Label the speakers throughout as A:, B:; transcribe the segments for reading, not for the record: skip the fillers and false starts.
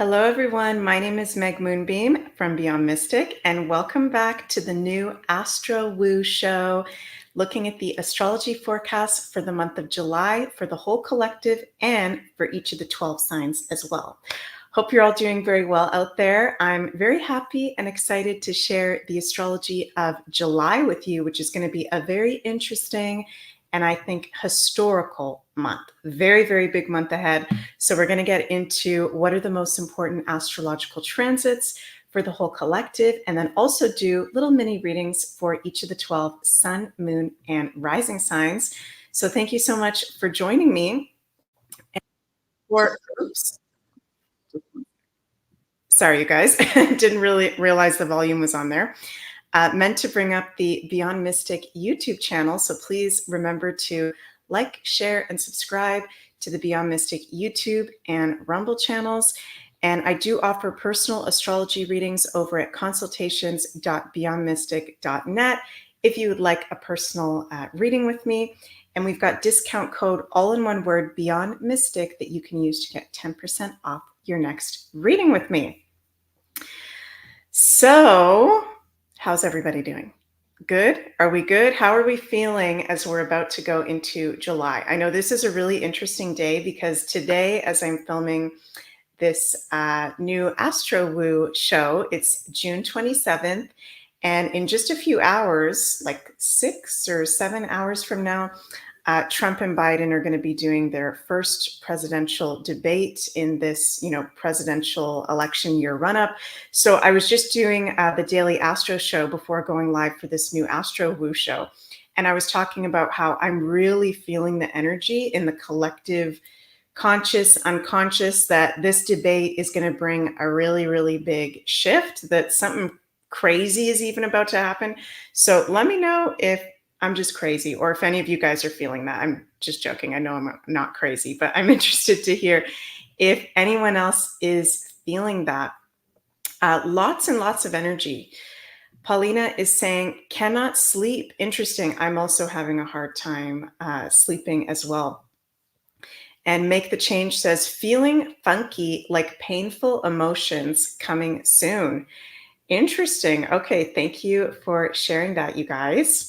A: Hello, everyone. My name is Meg Moonbeam from Beyond Mystic, and welcome back to the new Astro Woo show, looking at the astrology forecast for the month of July for the whole collective and for each of the 12 signs as well. Hope you're all doing very well out there. I'm very happy and excited to share the astrology of July with you, which is going to be a very interesting and I think historical month. Very, very big month ahead. So we're going to get into what are the most important astrological transits for the whole collective, and then also do little mini readings for each of the 12 sun, moon, and rising signs. So thank you so much for joining me. Oops. Sorry, you guys. Didn't really realize the volume was on there. Meant to bring up the Beyond Mystic YouTube channel. So please remember to like, share, and subscribe to the Beyond Mystic YouTube and Rumble channels. And I do offer personal astrology readings over at consultations.beyondmystic.net if you would like a personal reading with me. And we've got discount code, all in one word, Beyond Mystic, that you can use to get 10% off your next reading with me. So, how's everybody doing? Good? Are we good? How are we feeling as we're about to go into July? I know this is a really interesting day because today, as I'm filming this new Astro Woo show, it's June 27th. And in just a few hours, like 6 or 7 hours from now, Trump and Biden are going to be doing their first presidential debate in this, presidential election year run-up. So I was just doing the Daily Astro show before going live for this new Astro Woo show. And I was talking about how I'm really feeling the energy in the collective conscious, unconscious, that this debate is going to bring a really, really big shift, that something crazy is even about to happen. So let me know if I'm just crazy, or if any of you guys are feeling that. I'm just joking. I know I'm not crazy, but I'm interested to hear if anyone else is feeling that. Lots and lots of energy. Paulina is saying, cannot sleep. Interesting. I'm also having a hard time sleeping as well. And Make the Change says, feeling funky, like painful emotions coming soon. Interesting. Okay, thank you for sharing that, you guys.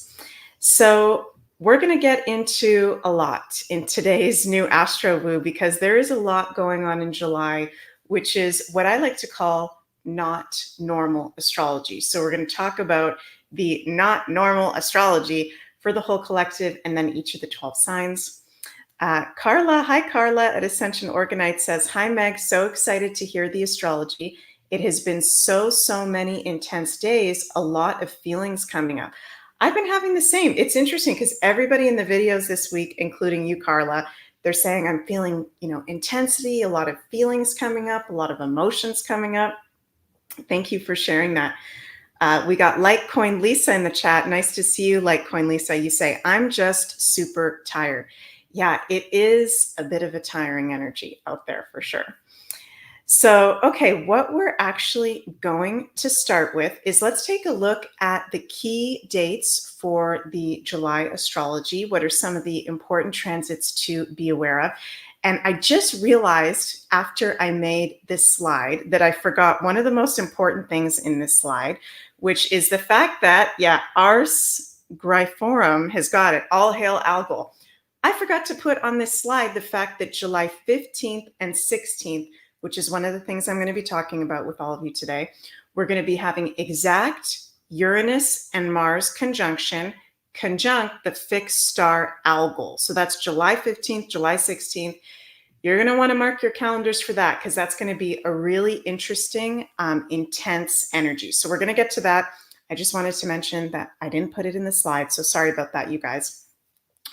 A: So we're going to get into a lot in today's new Astro Woo because there is a lot going on in July, which is what I like to call not normal astrology. So we're going to talk about the not normal astrology for the whole collective and then each of the 12 signs. Carla, hi Carla at Ascension Organite says, hi Meg, so excited to hear the astrology. It has been so many intense days, a lot of feelings coming up. I've been having the same. It's interesting because everybody in the videos this week, including you, Carla, they're saying I'm feeling, intensity, a lot of feelings coming up, a lot of emotions coming up. Thank you for sharing that. We got Litecoin Lisa in the chat. Nice to see you, Litecoin Lisa. You say, I'm just super tired. Yeah, it is a bit of a tiring energy out there for sure. So, okay, what we're actually going to start with is let's take a look at the key dates for the July astrology. What are some of the important transits to be aware of? And I just realized after I made this slide that I forgot one of the most important things in this slide, which is the fact that, Ars Gryphorum has got it. All hail Algol. I forgot to put on this slide the fact that July 15th and 16th, which is one of the things I'm going to be talking about with all of you today. We're going to be having exact Uranus and Mars conjunct the fixed star Algol. So that's July 15th, July 16th. You're going to want to mark your calendars for that because that's going to be a really interesting, intense energy. So we're going to get to that. I just wanted to mention that I didn't put it in the slide. So sorry about that, you guys.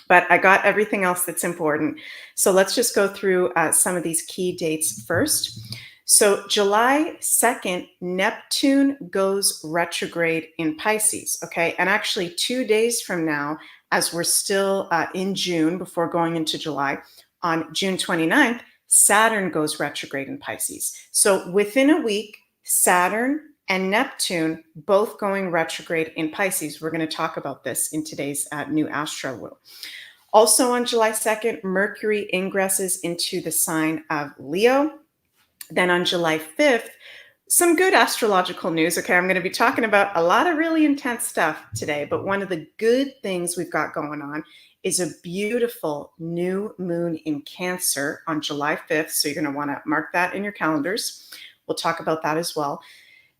A: But I got everything else that's important. So let's just go through some of these key dates first. So July 2nd, Neptune goes retrograde in Pisces, okay? And actually 2 days from now, as we're still in June before going into July, on June 29th, Saturn goes retrograde in Pisces. So within a week, Saturn and Neptune both going retrograde in Pisces. We're going to talk about this in today's new Astro Woo. Also on July 2nd, Mercury ingresses into the sign of Leo. Then on July 5th, some good astrological news. Okay, I'm going to be talking about a lot of really intense stuff today, but one of the good things we've got going on is a beautiful new moon in Cancer on July 5th. So you're going to want to mark that in your calendars. We'll talk about that as well.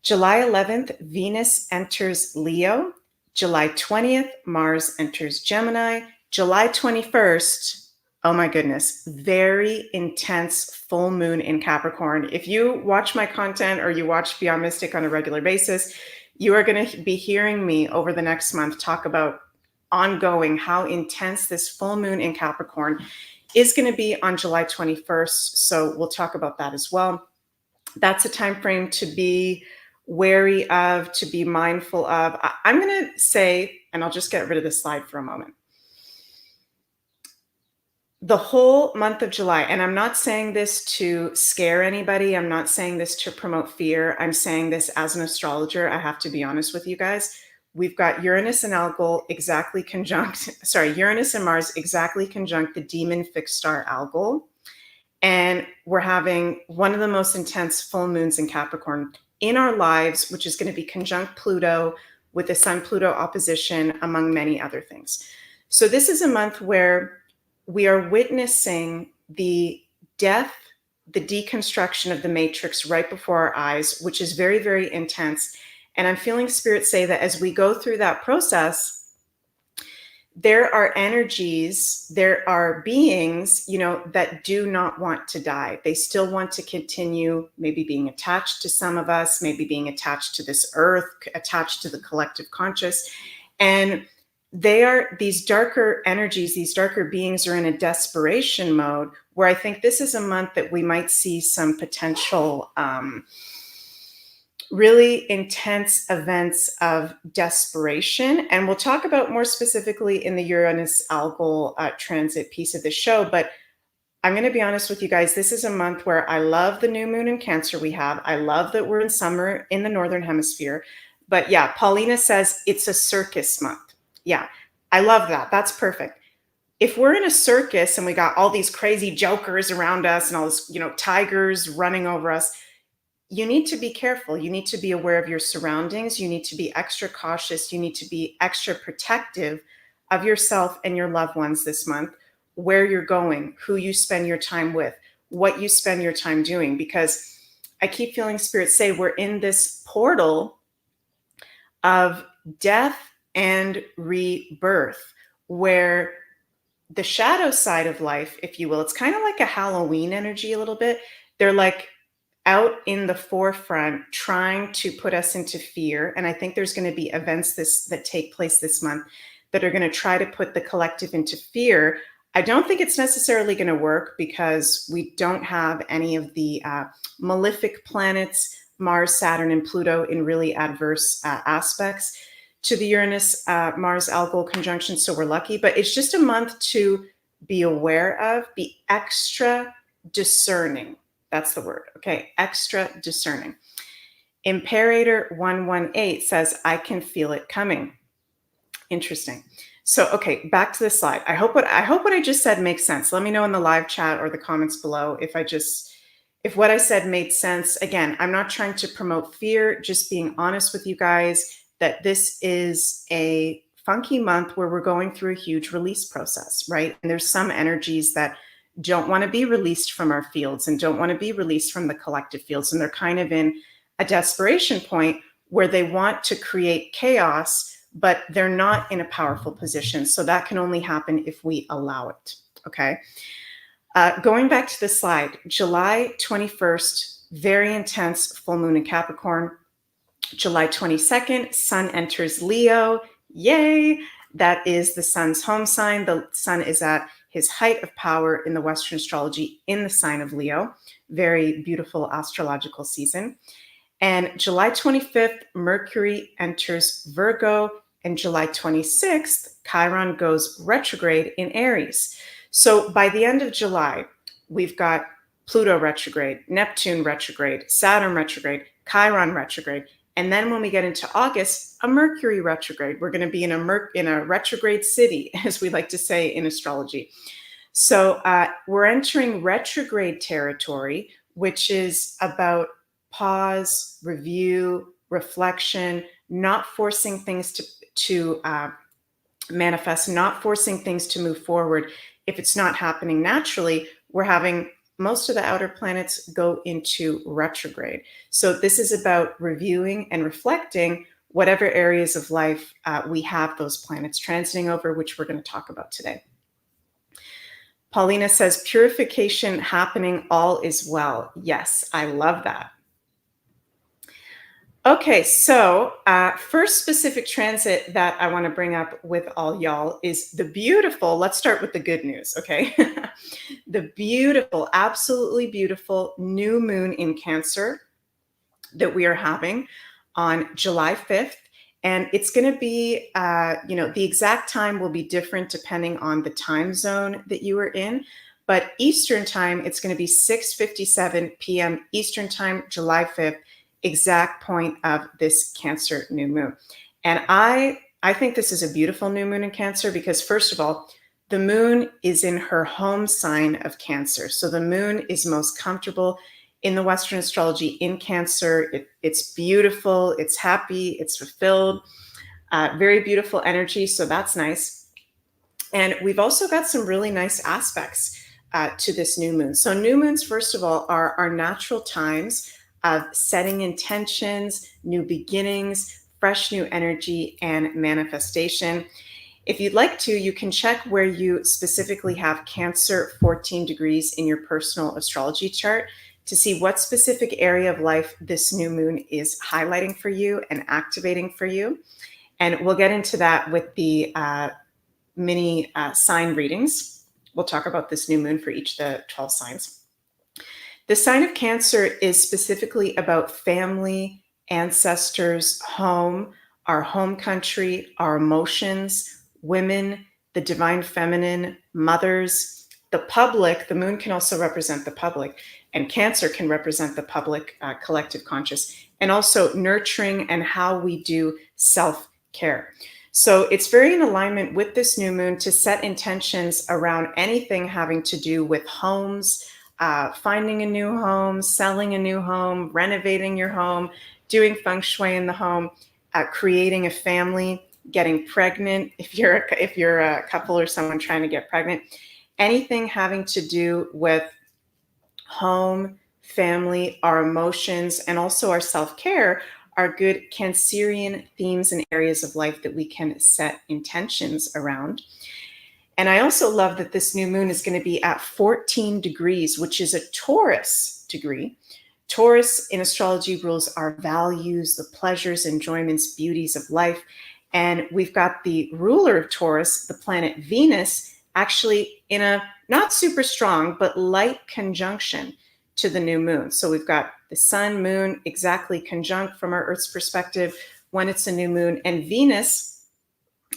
A: July 11th, Venus enters Leo. July 20th, Mars enters Gemini. July 21st, oh my goodness, very intense full moon in Capricorn. If you watch my content or you watch Beyond Mystic on a regular basis, you are going to be hearing me over the next month talk about ongoing how intense this full moon in Capricorn is going to be on July 21st. So we'll talk about that as well. That's a time frame to be wary of, to be mindful of. I'm going to say, and I'll just get rid of this slide for a moment. The whole month of July, and I'm not saying this to scare anybody. I'm not saying this to promote fear. I'm saying this as an astrologer. I have to be honest with you guys. We've got Uranus and Algol exactly conjunct, Uranus and Mars exactly conjunct the demon fixed star Algol. And we're having one of the most intense full moons in Capricorn in our lives, which is going to be conjunct Pluto with the Sun-Pluto opposition, among many other things. So this is a month where we are witnessing the death, the deconstruction of the matrix right before our eyes, which is very, very intense. And I'm feeling Spirit say that as we go through that process, there are energies, there are beings, that do not want to die. They still want to continue maybe being attached to some of us, maybe being attached to this earth, attached to the collective conscious. And they are these darker energies, these darker beings are in a desperation mode where I think this is a month that we might see some potential really intense events of desperation. And we'll talk about more specifically in the Uranus-Algol transit piece of the show. But I'm going to be honest with you guys. This is a month where I love the new moon in Cancer we have. I love that we're in summer in the Northern Hemisphere. But yeah, Paulina says it's a circus month. Yeah, I love that. That's perfect. If we're in a circus and we got all these crazy jokers around us and all this, tigers running over us, you need to be careful. You need to be aware of your surroundings. You need to be extra cautious. You need to be extra protective of yourself and your loved ones this month, where you're going, who you spend your time with, what you spend your time doing, because I keep feeling Spirit say we're in this portal of death and rebirth, where the shadow side of life, if you will, it's kind of like a Halloween energy a little bit. They're like out in the forefront trying to put us into fear. And I think there's going to be events that take place this month that are going to try to put the collective into fear. I don't think it's necessarily going to work because we don't have any of the malefic planets, Mars, Saturn, and Pluto, in really adverse aspects to the Uranus-Mars-Algol conjunction. So we're lucky, but it's just a month to be aware of, be extra discerning. That's the word. Okay. Extra discerning. Imperator 118 says, I can feel it coming. Interesting. So, okay, back to the slide. I hope what I just said makes sense. Let me know in the live chat or the comments below if what I said made sense. Again, I'm not trying to promote fear, just being honest with you guys that this is a funky month where we're going through a huge release process, right? And there's some energies that don't want to be released from our fields and don't want to be released from the collective fields. And they're kind of in a desperation point where they want to create chaos, but they're not in a powerful position. So that can only happen if we allow it. Okay. Going back to the slide, July 21st, very intense full moon in Capricorn. July 22nd, Sun enters Leo. Yay. That is the Sun's home sign. The Sun is at his height of power in the Western astrology in the sign of Leo. Very beautiful astrological season. And July 25th, Mercury enters Virgo. And July 26th, Chiron goes retrograde in Aries. So by the end of July, we've got Pluto retrograde, Neptune retrograde, Saturn retrograde, Chiron retrograde. And then when we get into August, a Mercury retrograde. We're going to be in a retrograde city, as we like to say in astrology. So we're entering retrograde territory, which is about pause, review, reflection, not forcing things to manifest, not forcing things to move forward. If it's not happening naturally, we're having most of the outer planets go into retrograde. So this is about reviewing and reflecting whatever areas of life we have those planets transiting over, which we're going to talk about today. Paulina says, purification happening, all is well. Yes, I love that. Okay, so first specific transit that I want to bring up with all y'all is the beautiful, let's start with the good news, okay? The beautiful, absolutely beautiful new moon in Cancer that we are having on July 5th. And it's going to be, the exact time will be different depending on the time zone that you are in. But Eastern time, it's going to be 6:57 p.m. Eastern time, July 5th, exact point of this Cancer new moon. And I think this is a beautiful new moon in Cancer because, first of all, the moon is in her home sign of Cancer. So the moon is most comfortable in the Western astrology in Cancer. It's beautiful, it's happy, it's fulfilled, very beautiful energy. So that's nice. And we've also got some really nice aspects to this new moon. So new moons, first of all, are our natural times of setting intentions, new beginnings, fresh new energy, and manifestation. If you'd like to, you can check where you specifically have Cancer 14 degrees in your personal astrology chart to see what specific area of life this new moon is highlighting for you and activating for you. And we'll get into that with the mini sign readings. We'll talk about this new moon for each of the 12 signs. The sign of Cancer is specifically about family, ancestors, home, our home country, our emotions, women, the divine feminine, mothers, the public. The moon can also represent the public, and Cancer can represent the public collective conscious, and also nurturing and how we do self-care. So it's very in alignment with this new moon to set intentions around anything having to do with homes, finding a new home, selling a new home, renovating your home, doing feng shui in the home, creating a family, getting pregnant if you're a couple or someone trying to get pregnant. Anything having to do with home, family, our emotions, and also our self-care are good Cancerian themes and areas of life that we can set intentions around. And I also love that this new moon is going to be at 14 degrees, which is a Taurus degree. Taurus in astrology rules our values, the pleasures, enjoyments, beauties of life. And we've got the ruler of Taurus, the planet Venus, actually in a not super strong, but light conjunction to the new moon. So we've got the sun, moon exactly conjunct from our Earth's perspective when it's a new moon, and Venus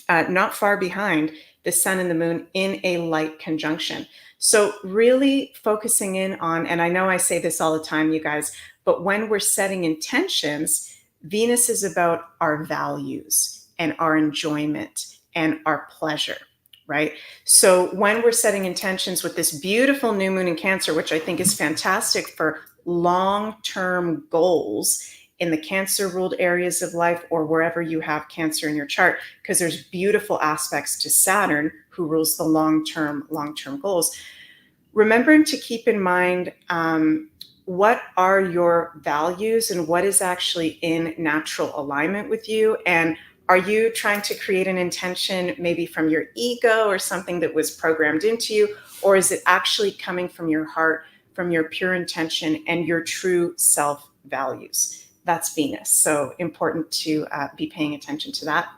A: not far behind the sun and the moon in a light conjunction. So really focusing in on, and I know I say this all the time, you guys, but when we're setting intentions, Venus is about our values and our enjoyment and our pleasure, right? So when we're setting intentions with this beautiful new moon in Cancer, which I think is fantastic for long-term goals in the Cancer ruled areas of life or wherever you have Cancer in your chart, because there's beautiful aspects to Saturn, who rules the long-term goals. Remembering to keep in mind what are your values and what is actually in natural alignment with you, and are you trying to create an intention maybe from your ego or something that was programmed into you, or is it actually coming from your heart, from your pure intention and your true self values? That's Venus. So important to be paying attention to that.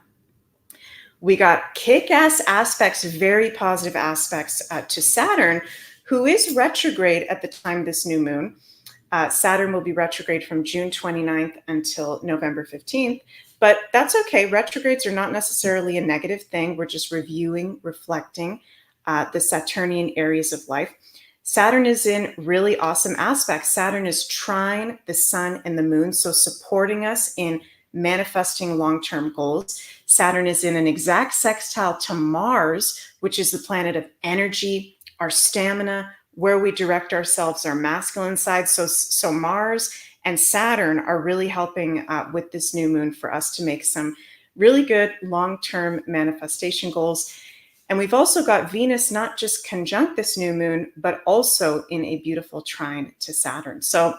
A: We got kick-ass aspects, very positive aspects to Saturn, who is retrograde at the time of this new moon. Saturn will be retrograde from June 29th until November 15th, but that's okay. Retrogrades are not necessarily a negative thing. We're just reviewing, reflecting the Saturnian areas of life. Saturn is in really awesome aspects. Saturn is trine the sun and the moon, so supporting us in manifesting long-term goals. Saturn is in an exact sextile to Mars, which is the planet of energy, our stamina, where we direct ourselves, our masculine side. So Mars and Saturn are really helping with this new moon for us to make some really good long-term manifestation goals. And we've also got Venus not just conjunct this new moon, but also in a beautiful trine to Saturn. So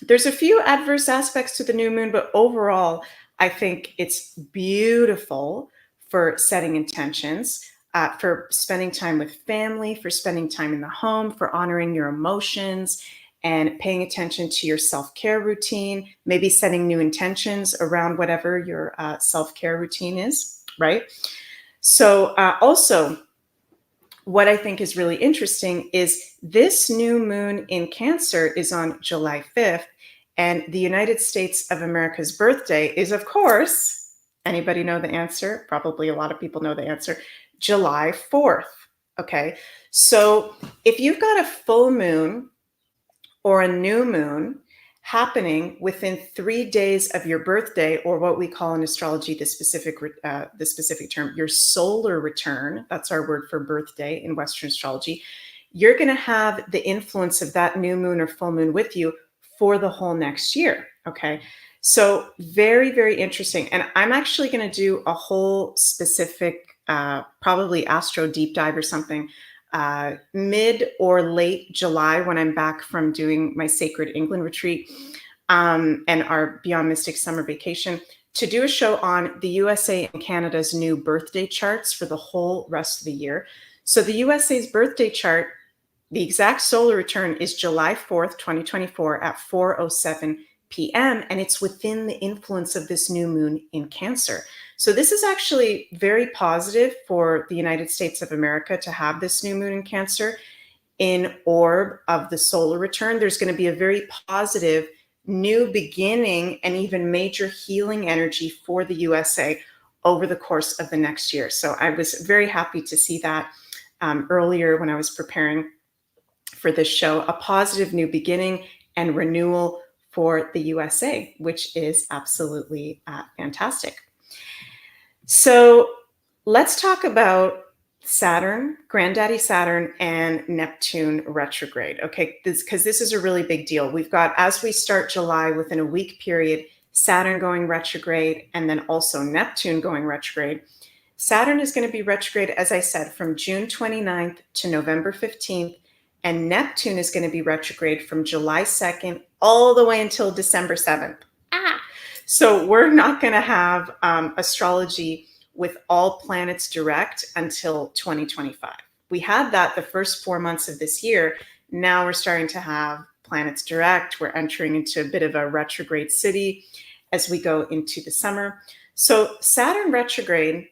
A: there's a few adverse aspects to the new moon, but overall, I think it's beautiful for setting intentions, for spending time with family, for spending time in the home, for honoring your emotions and paying attention to your self-care routine, maybe setting new intentions around whatever your self-care routine is, right? So also, what I think is really interesting is this new moon in Cancer is on July 5th, and the United States of America's birthday is, of course, anybody know the answer? Probably a lot of people know the answer, July 4th, okay? So if you've got a full moon or a new moon happening within 3 days of your birthday, or what we call in astrology the specific term, your solar return, that's our word for birthday in Western astrology, you're going to have the influence of that new moon or full moon with you for the whole next year, okay? So very, very interesting. And I'm actually going to do a whole specific, probably astro deep dive or something, mid or late July when I'm back from doing my Sacred England retreat and our Beyond Mystic summer vacation, to do a show on the USA and Canada's new birthday charts for the whole rest of the year. So the USA's birthday chart, the exact solar return is July 4th, 2024 at 4:07 p.m. and it's within the influence of this new moon in Cancer. So this is actually very positive for the United States of America to have this new moon in Cancer in orb of the solar return. There's going to be a very positive new beginning and even major healing energy for the USA over the course of the next year. So I was very happy to see that earlier when I was preparing for this show, a positive new beginning and renewal for the USA, which is absolutely fantastic. So let's talk about Saturn, Granddaddy Saturn, and Neptune retrograde, okay? Because this is a really big deal. We've got, as we start July, within a week period, Saturn going retrograde, and then also Neptune going retrograde. Saturn is going to be retrograde, as I said, from June 29th to November 15th, and Neptune is going to be retrograde from July 2nd all the way until December 7th. So we're not going to have astrology with all planets direct until 2025. We had that the first 4 months of this year. Now we're starting to have planets direct. We're entering into a bit of a retrograde city as we go into the summer. So Saturn retrograde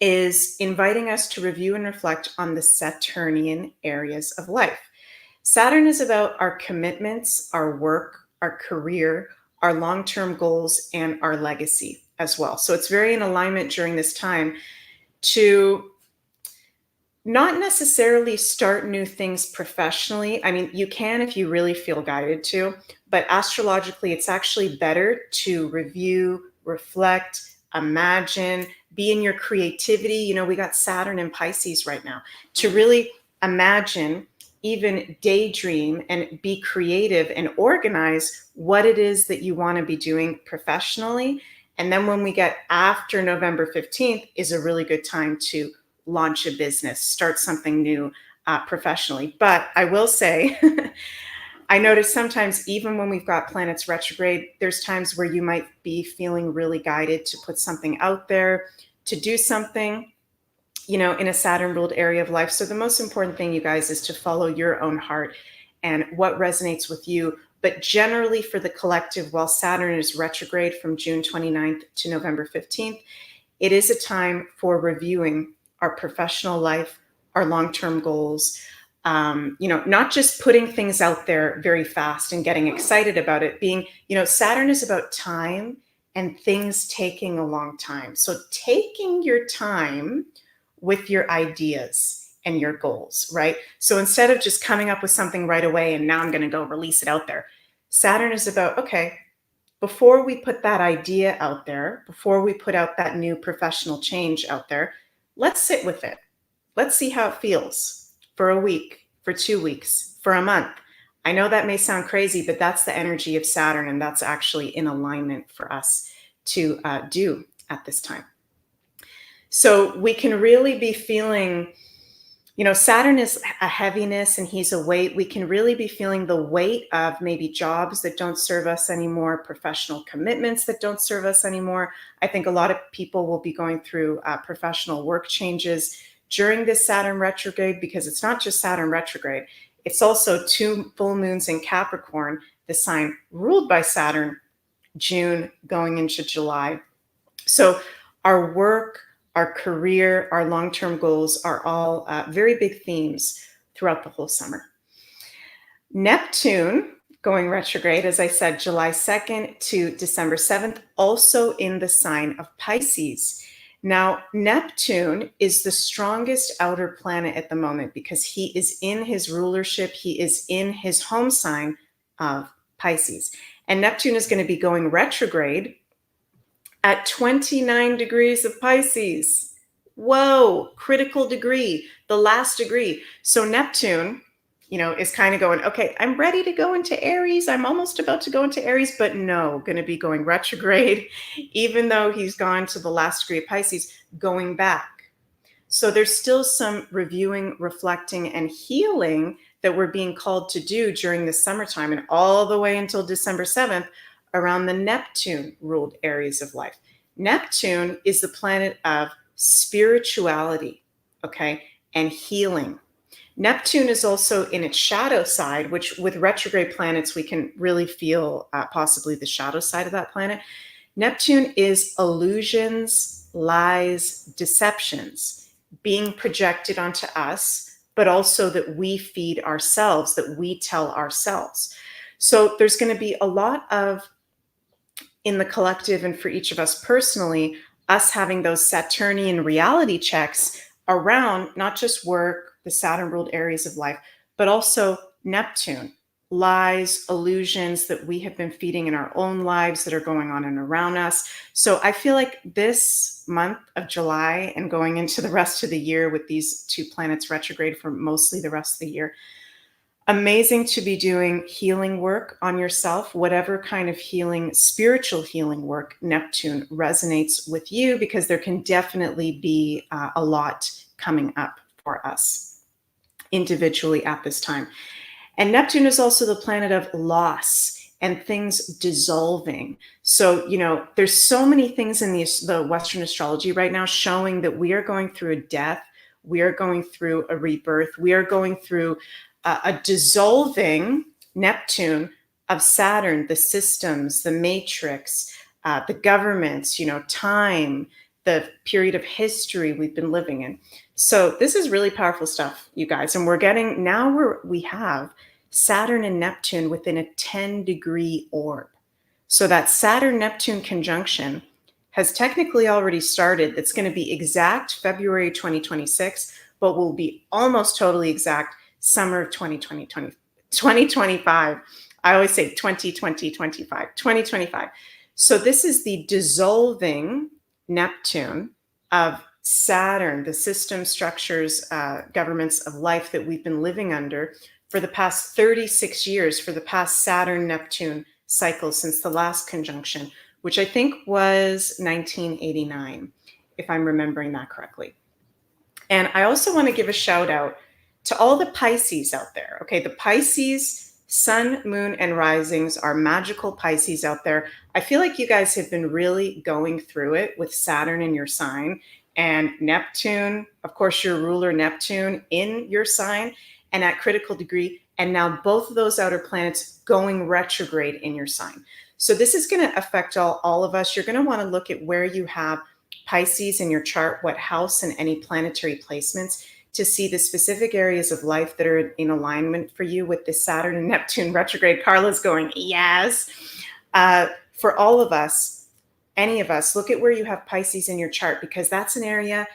A: is inviting us to review and reflect on the Saturnian areas of life. Saturn is about our commitments, our work, our career, our long-term goals, and our legacy as well. So it's very in alignment during this time to not necessarily start new things professionally. I mean, you can if you really feel guided to, but astrologically, it's actually better to review, reflect, imagine, be in your creativity. You know, we got Saturn in Pisces right now, to really imagine, even daydream, and be creative and organize what it is that you want to be doing professionally. And then when we get after November 15th is a really good time to launch a business, start something new professionally. But I will say, I notice sometimes even when we've got planets retrograde, there's times where you might be feeling really guided to put something out there, to do something, you know, in a Saturn ruled area of life. So the most important thing, you guys, is to follow your own heart and what resonates with you. But generally for the collective, while Saturn is retrograde from June 29th to November 15th, it is a time for reviewing our professional life, our long-term goals, you know, not just putting things out there very fast and getting excited about it. Being, you know, Saturn is about time and things taking a long time. So taking your time with your ideas and your goals, right? So instead of just coming up with something right away and now I'm going to go release it out there, Saturn is about, okay, before we put that idea out there, before we put out that new professional change out there, let's sit with it. Let's see how it feels for a week, for 2 weeks, for a month. I know that may sound crazy, but that's the energy of Saturn, and that's actually in alignment for us to do at this time. So we can really be feeling, Saturn is a heaviness and he's a weight. We can really be feeling the weight of maybe jobs that don't serve us anymore, professional commitments that don't serve us anymore. I think a lot of people will be going through professional work changes during this Saturn retrograde, because it's not just Saturn retrograde. It's also 2 full moons in Capricorn, the sign ruled by Saturn, June going into July. So our work, our career, our long-term goals are all very big themes throughout the whole summer. Neptune going retrograde, as I said, July 2nd to December 7th, also in the sign of Pisces. Now, Neptune is the strongest outer planet at the moment because he is in his rulership. He is in his home sign of Pisces. And Neptune is going to be going retrograde at 29 degrees of Pisces. Whoa, critical degree, the last degree. So Neptune, is kind of going, okay, I'm ready to go into Aries. I'm almost about to go into Aries, but no, going to be going retrograde, even though he's gone to the last degree of Pisces, going back. So there's still some reviewing, reflecting, and healing that we're being called to do during the summertime and all the way until December 7th around the Neptune-ruled areas of life. Neptune is the planet of spirituality, okay, and healing. Neptune is also in its shadow side, which with retrograde planets, we can really feel possibly the shadow side of that planet. Neptune is illusions, lies, deceptions being projected onto us, but also that we feed ourselves, that we tell ourselves. So there's going to be a lot of, in the collective and for each of us personally, us having those Saturnian reality checks around not just work, the Saturn ruled areas of life, but also Neptune, lies, illusions that we have been feeding in our own lives that are going on and around us. So I feel like this month of July and going into the rest of the year with these 2 planets retrograde for mostly the rest of the year, amazing to be doing healing work on yourself, whatever kind of healing, spiritual healing work Neptune resonates with you, because there can definitely be a lot coming up for us individually at this time. And Neptune is also the planet of loss and things dissolving. So, there's so many things in the Western astrology right now showing that we are going through a death, we are going through a rebirth, we are going through a dissolving Neptune of Saturn, the systems, the matrix, the governments, time, the period of history we've been living in. So this is really powerful stuff, you guys. And we have Saturn and Neptune within a 10-degree orb. So that Saturn-Neptune conjunction has technically already started. It's going to be exact February 2026, but will be almost totally exact summer of 2025. I always say 2025. So this is the dissolving Neptune of Saturn, the system, structures, governments of life that we've been living under for the past 36 years, for the past Saturn-Neptune cycle since the last conjunction, which I think was 1989, if I'm remembering that correctly. And I also want to give a shout out to all the Pisces out there. Okay, the Pisces, sun, moon, and risings are magical Pisces out there. I feel like you guys have been really going through it with Saturn in your sign and Neptune, of course, your ruler Neptune in your sign and at critical degree. And now both of those outer planets going retrograde in your sign. So this is going to affect all of us. You're going to want to look at where you have Pisces in your chart, what house and any planetary placements, to see the specific areas of life that are in alignment for you with the Saturn and Neptune retrograde. Carla's going, yes. For all of us, any of us, look at where you have Pisces in your chart, because that's an area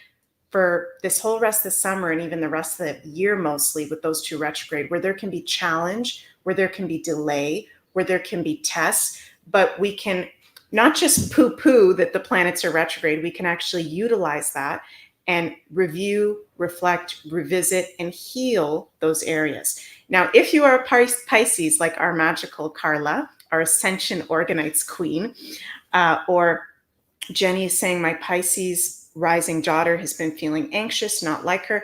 A: for this whole rest of the summer and even the rest of the year, mostly with those 2 retrograde, where there can be challenge, where there can be delay, where there can be tests, but we can not just poo-poo that the planets are retrograde, we can actually utilize that and review, reflect, revisit, and heal those areas. Now, if you are Pisces, like our magical Carla, our Ascension Organites Queen, or Jenny is saying, my Pisces rising daughter has been feeling anxious, not like her.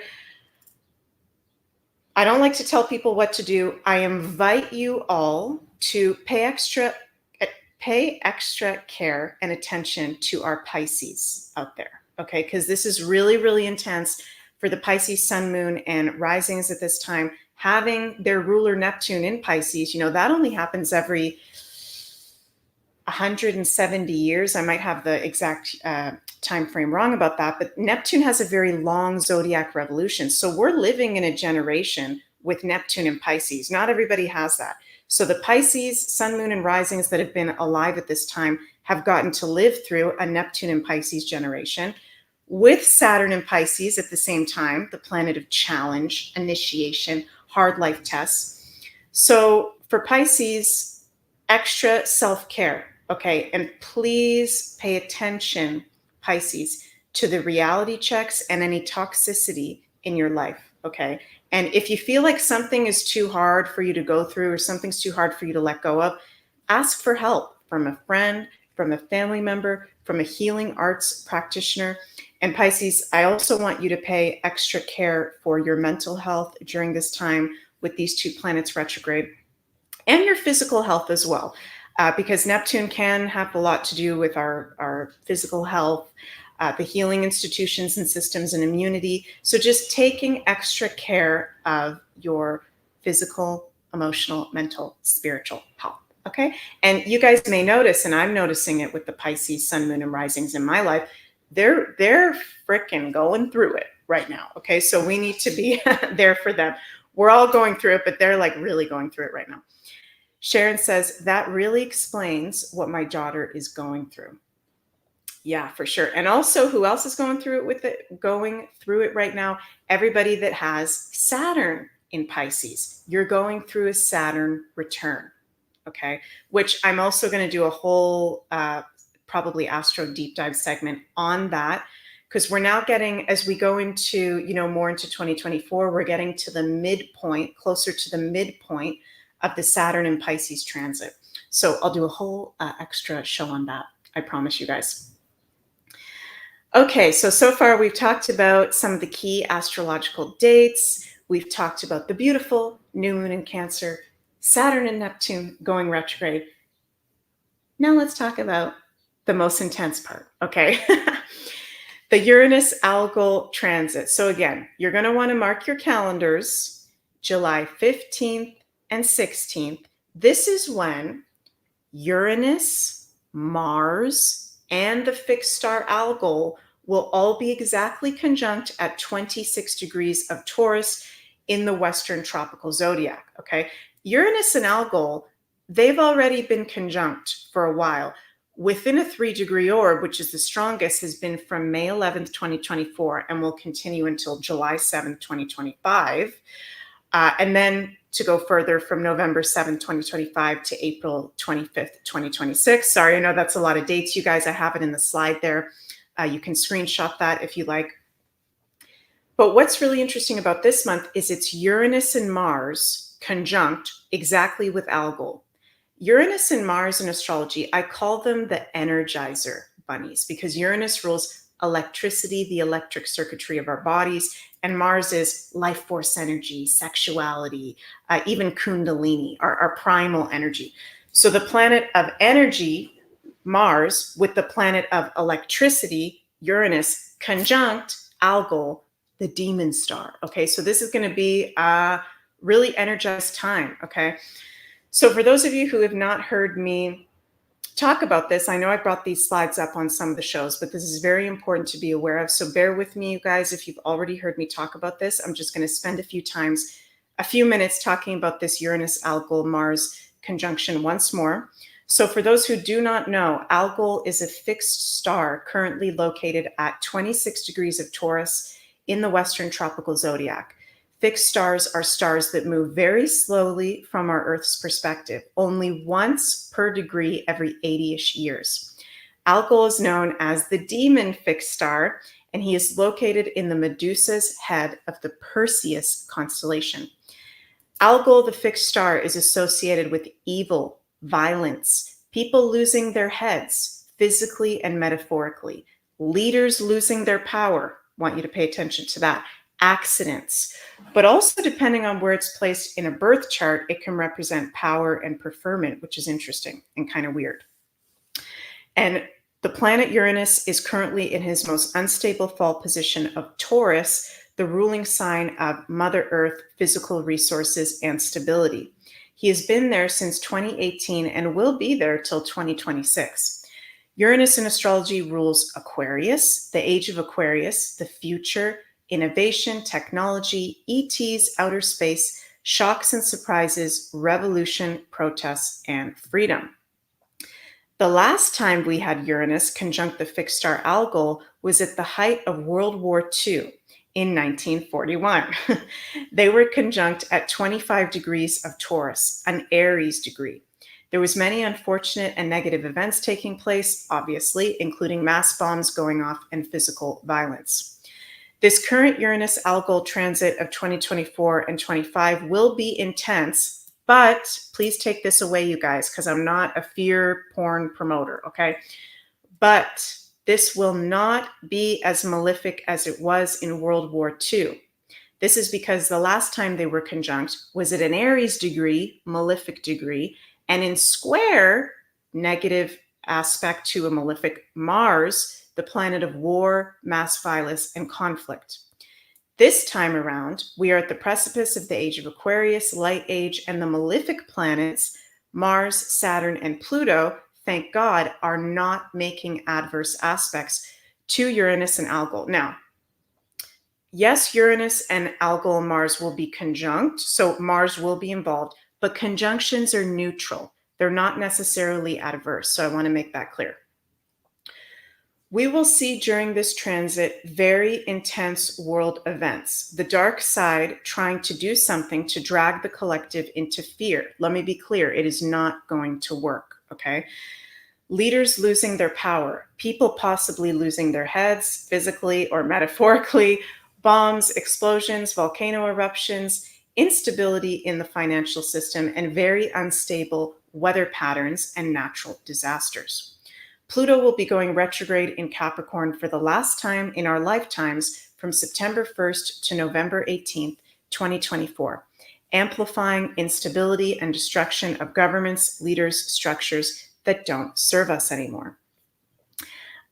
A: I don't like to tell people what to do. I invite you all to pay extra care and attention to our Pisces out there, okay? Because this is really, really intense for the Pisces sun, moon, and risings at this time. Having their ruler Neptune in Pisces, that only happens every 170 years. I might have the exact time frame wrong about that, but Neptune has a very long zodiac revolution. So we're living in a generation with Neptune and Pisces. Not everybody has that. So the Pisces, sun, moon, and risings that have been alive at this time have gotten to live through a Neptune and Pisces generation with Saturn and Pisces at the same time, the planet of challenge, initiation, hard life tests. So for Pisces, extra self-care. Okay, and please pay attention, Pisces, to the reality checks and any toxicity in your life, okay? And if you feel like something is too hard for you to go through or something's too hard for you to let go of, ask for help from a friend, from a family member, from a healing arts practitioner. And Pisces, I also want you to pay extra care for your mental health during this time with these two planets retrograde, and your physical health as well. Because Neptune can have a lot to do with our physical health, the healing institutions and systems and immunity. So just taking extra care of your physical, emotional, mental, spiritual health, okay? And you guys may notice, and I'm noticing it with the Pisces sun, moon, and risings in my life, they're freaking going through it right now, okay? So we need to be there for them. We're all going through it, but they're like really going through it right now. Sharon says, that really explains what my daughter is going through. Yeah, for sure. And also, who else is going through it right now? Everybody that has Saturn in Pisces. You're going through a Saturn return, okay? Which I'm also going to do a whole probably Astro deep dive segment on that, because we're now getting, as we go into, more into 2024, we're getting to the midpoint, closer to the midpoint of the Saturn and Pisces transit. So I'll do a whole extra show on that. I promise you guys. Okay, so far we've talked about some of the key astrological dates. We've talked about the beautiful new moon in Cancer, Saturn and Neptune going retrograde. Now let's talk about the most intense part, okay? The Uranus-Algol transit. So again, you're going to want to mark your calendars, July 15th and 16th. This is when Uranus, Mars, and the fixed star Algol will all be exactly conjunct at 26 degrees of Taurus in the Western tropical zodiac, okay? Uranus and Algol, they've already been conjunct for a while. Within a 3-degree orb, which is the strongest, has been from May 11th, 2024, and will continue until July 7th, 2025. And then to go further from November 7th, 2025 to April 25th, 2026. Sorry, I know that's a lot of dates, you guys. I have it in the slide there. You can screenshot that if you like. But what's really interesting about this month is it's Uranus and Mars conjunct exactly with Algol. Uranus and Mars in astrology, I call them the energizer bunnies, because Uranus rules electricity, the electric circuitry of our bodies, and Mars is life force energy, sexuality, even Kundalini, our primal energy. So the planet of energy, Mars, with the planet of electricity, Uranus, conjunct Algol, the demon star. Okay, so this is going to be a really energized time. Okay, so for those of you who have not heard me talk about this, I know I brought these slides up on some of the shows, but this is very important to be aware of. So bear with me, you guys, if you've already heard me talk about this. I'm just going to spend a few minutes talking about this Uranus-Algol-Mars conjunction once more. So for those who do not know, Algol is a fixed star currently located at 26 degrees of Taurus in the Western tropical zodiac. Fixed stars are stars that move very slowly from our Earth's perspective, only once per degree every 80-ish years. Algol is known as the demon fixed star, and he is located in the Medusa's head of the Perseus constellation. Algol, the fixed star, is associated with evil, violence, people losing their heads, physically and metaphorically, leaders losing their power. Want you to pay attention to that. Accidents. But also, depending on where it's placed in a birth chart, it can represent power and preferment, which is interesting and kind of weird. And the planet Uranus is currently in his most unstable fall position of Taurus, the ruling sign of Mother Earth, physical resources, and stability. He has been there since 2018 and will be there till 2026. Uranus in astrology rules Aquarius, the age of Aquarius, the future, innovation, technology, ETs, outer space, shocks and surprises, revolution, protests, and freedom. The last time we had Uranus conjunct the fixed star Algol was at the height of World War II in 1941. They were conjunct at 25 degrees of Taurus, an Aries degree. There was many unfortunate and negative events taking place, obviously, including mass bombs going off and physical violence. This current Uranus-Algol transit of 2024 and 25 will be intense, but please take this away, you guys, because I'm not a fear porn promoter, okay? But this will not be as malefic as it was in World War II. This is because the last time they were conjunct was at an Aries degree, malefic degree, and in square, negative aspect to a malefic Mars, the planet of war, mass violence, and conflict. This time around, we are at the precipice of the age of Aquarius, light age, and the malefic planets, Mars, Saturn, and Pluto, thank God, are not making adverse aspects to Uranus and Algol. Now, yes, Uranus and Algol-Mars will be conjunct, so Mars will be involved, but conjunctions are neutral. They're not necessarily adverse, so I want to make that clear. We will see during this transit very intense world events. The dark side trying to do something to drag the collective into fear. Let me be clear, it is not going to work, okay? Leaders losing their power, people possibly losing their heads, physically or metaphorically, bombs, explosions, volcano eruptions, instability in the financial system, and very unstable weather patterns and natural disasters. Pluto will be going retrograde in Capricorn for the last time in our lifetimes from September 1st to November 18th, 2024, amplifying instability and destruction of governments, leaders, structures that don't serve us anymore.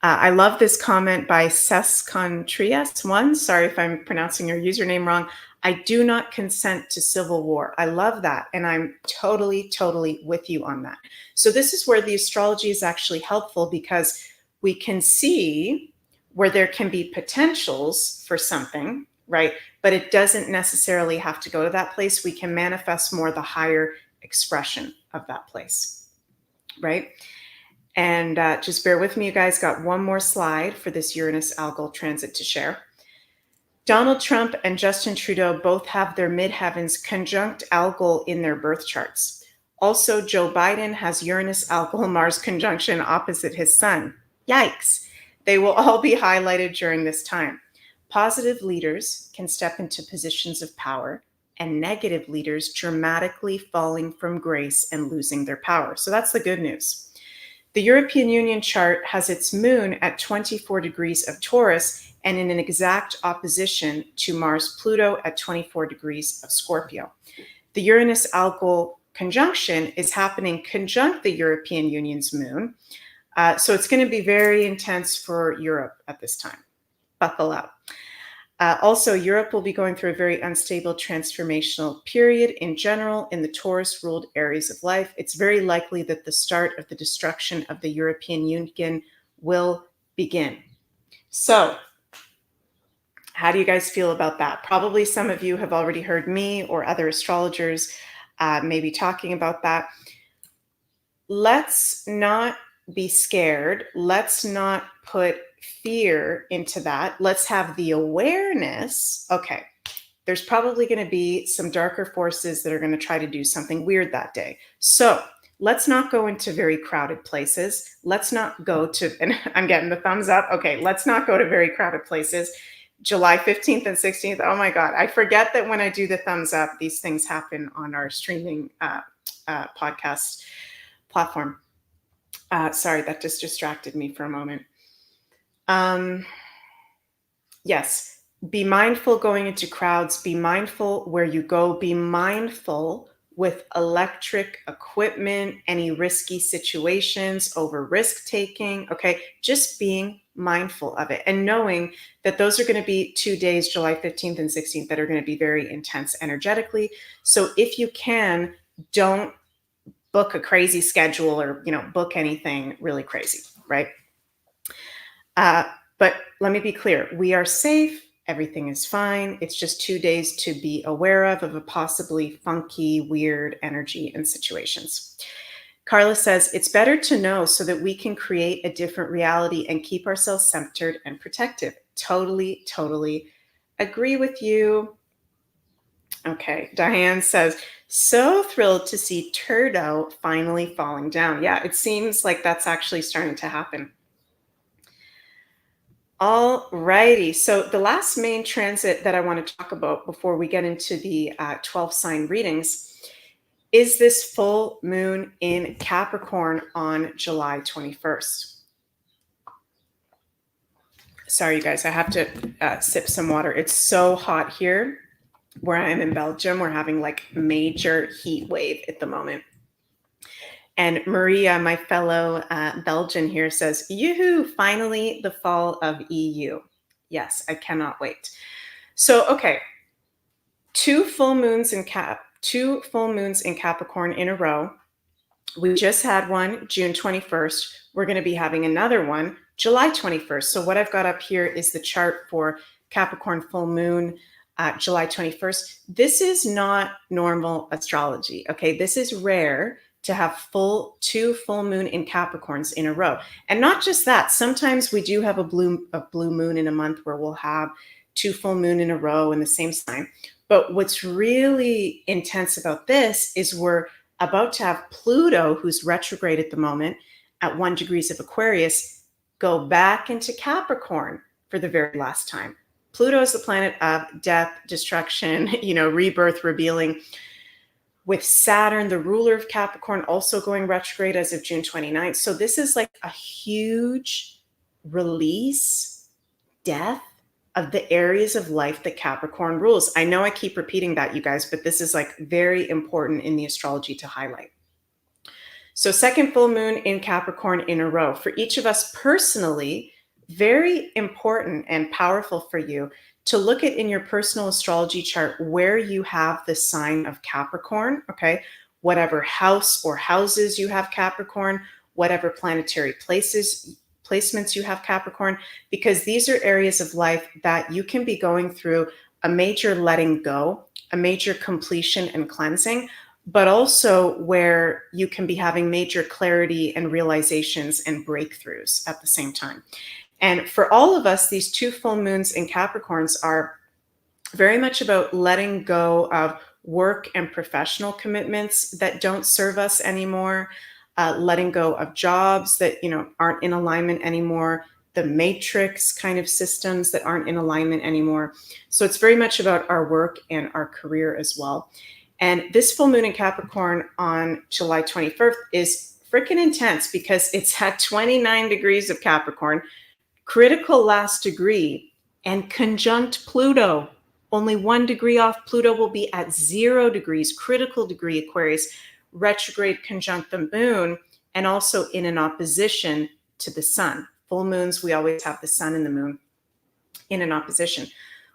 A: I love this comment by Sescontrias1. Sorry if I'm pronouncing your username wrong. I do not consent to civil war. I love that. And I'm totally, totally with you on that. So this is where the astrology is actually helpful because we can see where there can be potentials for something, right? But it doesn't necessarily have to go to that place. We can manifest more the higher expression of that place, right? And just bear with me, you guys. Got one more slide for this Uranus-Algol transit to share. Donald Trump and Justin Trudeau both have their midheavens conjunct Algol in their birth charts. Also, Joe Biden has Uranus-Algol-Mars conjunction opposite his sun. Yikes. They will all be highlighted during this time. Positive leaders can step into positions of power, and negative leaders dramatically falling from grace and losing their power. So that's the good news. The European Union chart has its moon at 24 degrees of Taurus and in an exact opposition to Mars-Pluto at 24 degrees of Scorpio. The Uranus-Algol conjunction is happening conjunct the European Union's moon. So it's going to be very intense for Europe at this time. Buckle up. Also, Europe will be going through a very unstable transformational period in general in the Taurus-ruled areas of life. It's very likely that the start of the destruction of the European Union will begin. So, how do you guys feel about that? Probably some of you have already heard me or other astrologers maybe talking about that. Let's not be scared. Let's not put fear into that. Let's have the awareness. Okay, there's probably going to be some darker forces that are going to try to do something weird that day. So let's not go into very crowded places. Let's not go to, and I'm getting the thumbs up. Okay, let's not go to very crowded places. July 15th and 16th. Oh my God. I forget that when I do the thumbs up, these things happen on our streaming podcast platform. Sorry, that just distracted me for a moment. Yes, be mindful going into crowds. Be mindful where you go. Be mindful with electric equipment, any risky situations, over risk taking. Okay, just being mindful of it and knowing that those are going to be 2 days, July 15th and 16th, that are going to be very intense energetically. So if you can, don't book a crazy schedule or, book anything really crazy, right? But let me be clear. We are safe. Everything is fine. It's just 2 days to be aware of a possibly funky, weird energy and situations. Carla says, it's better to know so that we can create a different reality and keep ourselves centered and protective. Totally, totally agree with you. Okay, Diane says, so thrilled to see Turdo finally falling down. Yeah, it seems like that's actually starting to happen. All righty. So the last main transit that I want to talk about before we get into the 12 sign readings is this full moon in Capricorn on July 21st. Sorry, you guys, I have to sip some water. It's so hot here where I am in Belgium. We're having like major heat wave at the moment. And Maria, my fellow Belgian here, says, yoo-hoo, finally the fall of EU. Yes, I cannot wait. So, okay, two full moons in Capricorn in a row. We just had one June 21st. We're going to be having another one July 21st. So what I've got up here is the chart for Capricorn full moon July 21st. This is not normal astrology. Okay, this is rare to have two full moon in Capricorns in a row. And not just that, sometimes we do have a blue moon in a month where we'll have two full moon in a row in the same sign. But what's really intense about this is we're about to have Pluto, who's retrograde at the moment at 1 degrees of Aquarius, go back into Capricorn for the very last time. Pluto is the planet of death, destruction, rebirth, revealing, with Saturn, the ruler of Capricorn, also going retrograde as of June 29th. So this is like a huge release, death of the areas of life that Capricorn rules. I know I keep repeating that, you guys, but this is like very important in the astrology to highlight. So second full moon in Capricorn in a row. For each of us personally, very important and powerful for you to look at in your personal astrology chart where you have the sign of Capricorn, okay? Whatever house or houses you have Capricorn, whatever planetary placements you have Capricorn, because these are areas of life that you can be going through a major letting go, a major completion and cleansing, but also where you can be having major clarity and realizations and breakthroughs at the same time. And for all of us, these two full moons in Capricorns are very much about letting go of work and professional commitments that don't serve us anymore, letting go of jobs that aren't in alignment anymore, the matrix kind of systems that aren't in alignment anymore. So it's very much about our work and our career as well. And this full moon in Capricorn on July 21st is freaking intense because it's at 29 degrees of Capricorn, critical last degree, and conjunct Pluto. Only 1 degree off. Pluto will be at 0 degrees, critical degree Aquarius, retrograde conjunct the moon, and also in an opposition to the sun. Full moons, we always have the sun and the moon in an opposition.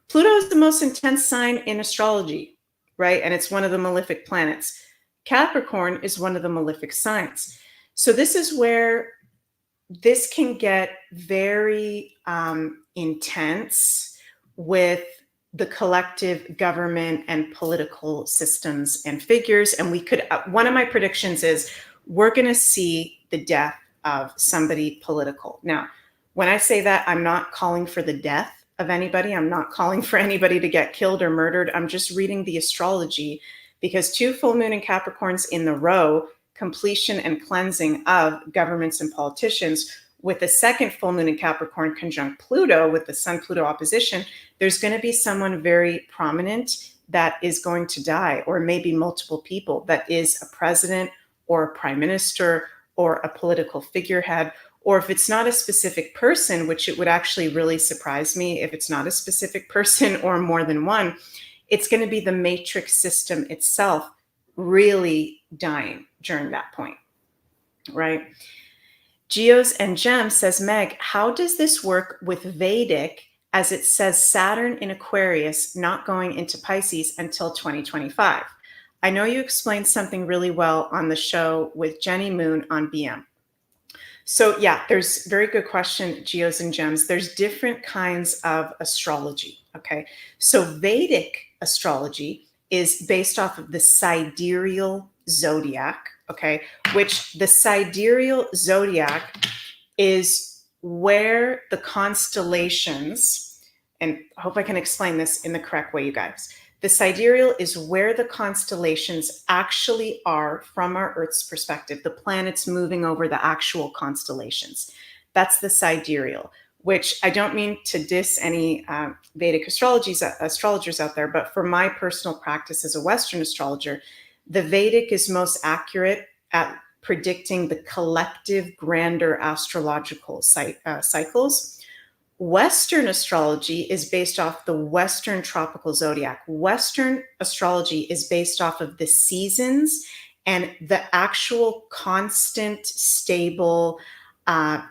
A: Pluto is the most intense sign in astrology, right? And it's one of the malefic planets. Capricorn is one of the malefic signs. So this is where this can get very intense with the collective government and political systems and figures. And we could, one of my predictions is we're going to see the death of somebody political. Now, when I say that, I'm not calling for the death of anybody. I'm not calling for anybody to get killed or murdered. I'm just reading the astrology because two full moon and Capricorns in the row completion and cleansing of governments and politicians. With the second full moon in Capricorn conjunct Pluto, with the Sun-Pluto opposition, there's going to be someone very prominent that is going to die, or maybe multiple people, that is a president or a prime minister or a political figurehead. Or if it's not a specific person, which it would actually really surprise me if it's not a specific person or more than one, it's going to be the matrix system itself really dying during that point, right? Geos and Gems says, Meg, how does this work with Vedic, as it says Saturn in Aquarius not going into Pisces until 2025? I know you explained something really well on the show with Jenny Moon on BM. So yeah, there's very good question, Geos and Gems. There's different kinds of astrology, okay? So Vedic astrology is based off of the sidereal zodiac, okay? Which the sidereal zodiac is where the constellations, and I hope I can explain this in the correct way, you guys. The sidereal is where the constellations actually are from our Earth's perspective, the planets moving over the actual constellations. That's the sidereal, which I don't mean to diss any Vedic astrologers out there, but for my personal practice as a Western astrologer, the Vedic is most accurate at predicting the collective grander astrological cycles. Western astrology is based off the Western tropical zodiac. Western astrology is based off of the seasons and the actual constant, stable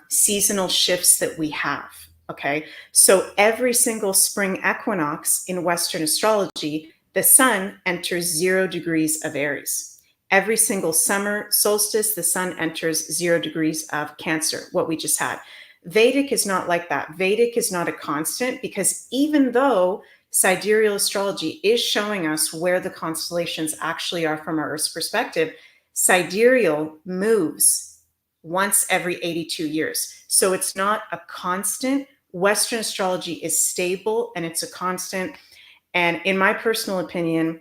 A: seasonal shifts that we have, okay? So every single spring equinox in Western astrology, the sun enters 0 degrees of Aries. Every single summer solstice, the sun enters 0 degrees of Cancer, what we just had. Vedic is not like that. Vedic is not a constant, because even though sidereal astrology is showing us where the constellations actually are from our Earth's perspective, sidereal moves once every 82 years. So it's not a constant. Western astrology is stable and it's a constant. And in my personal opinion,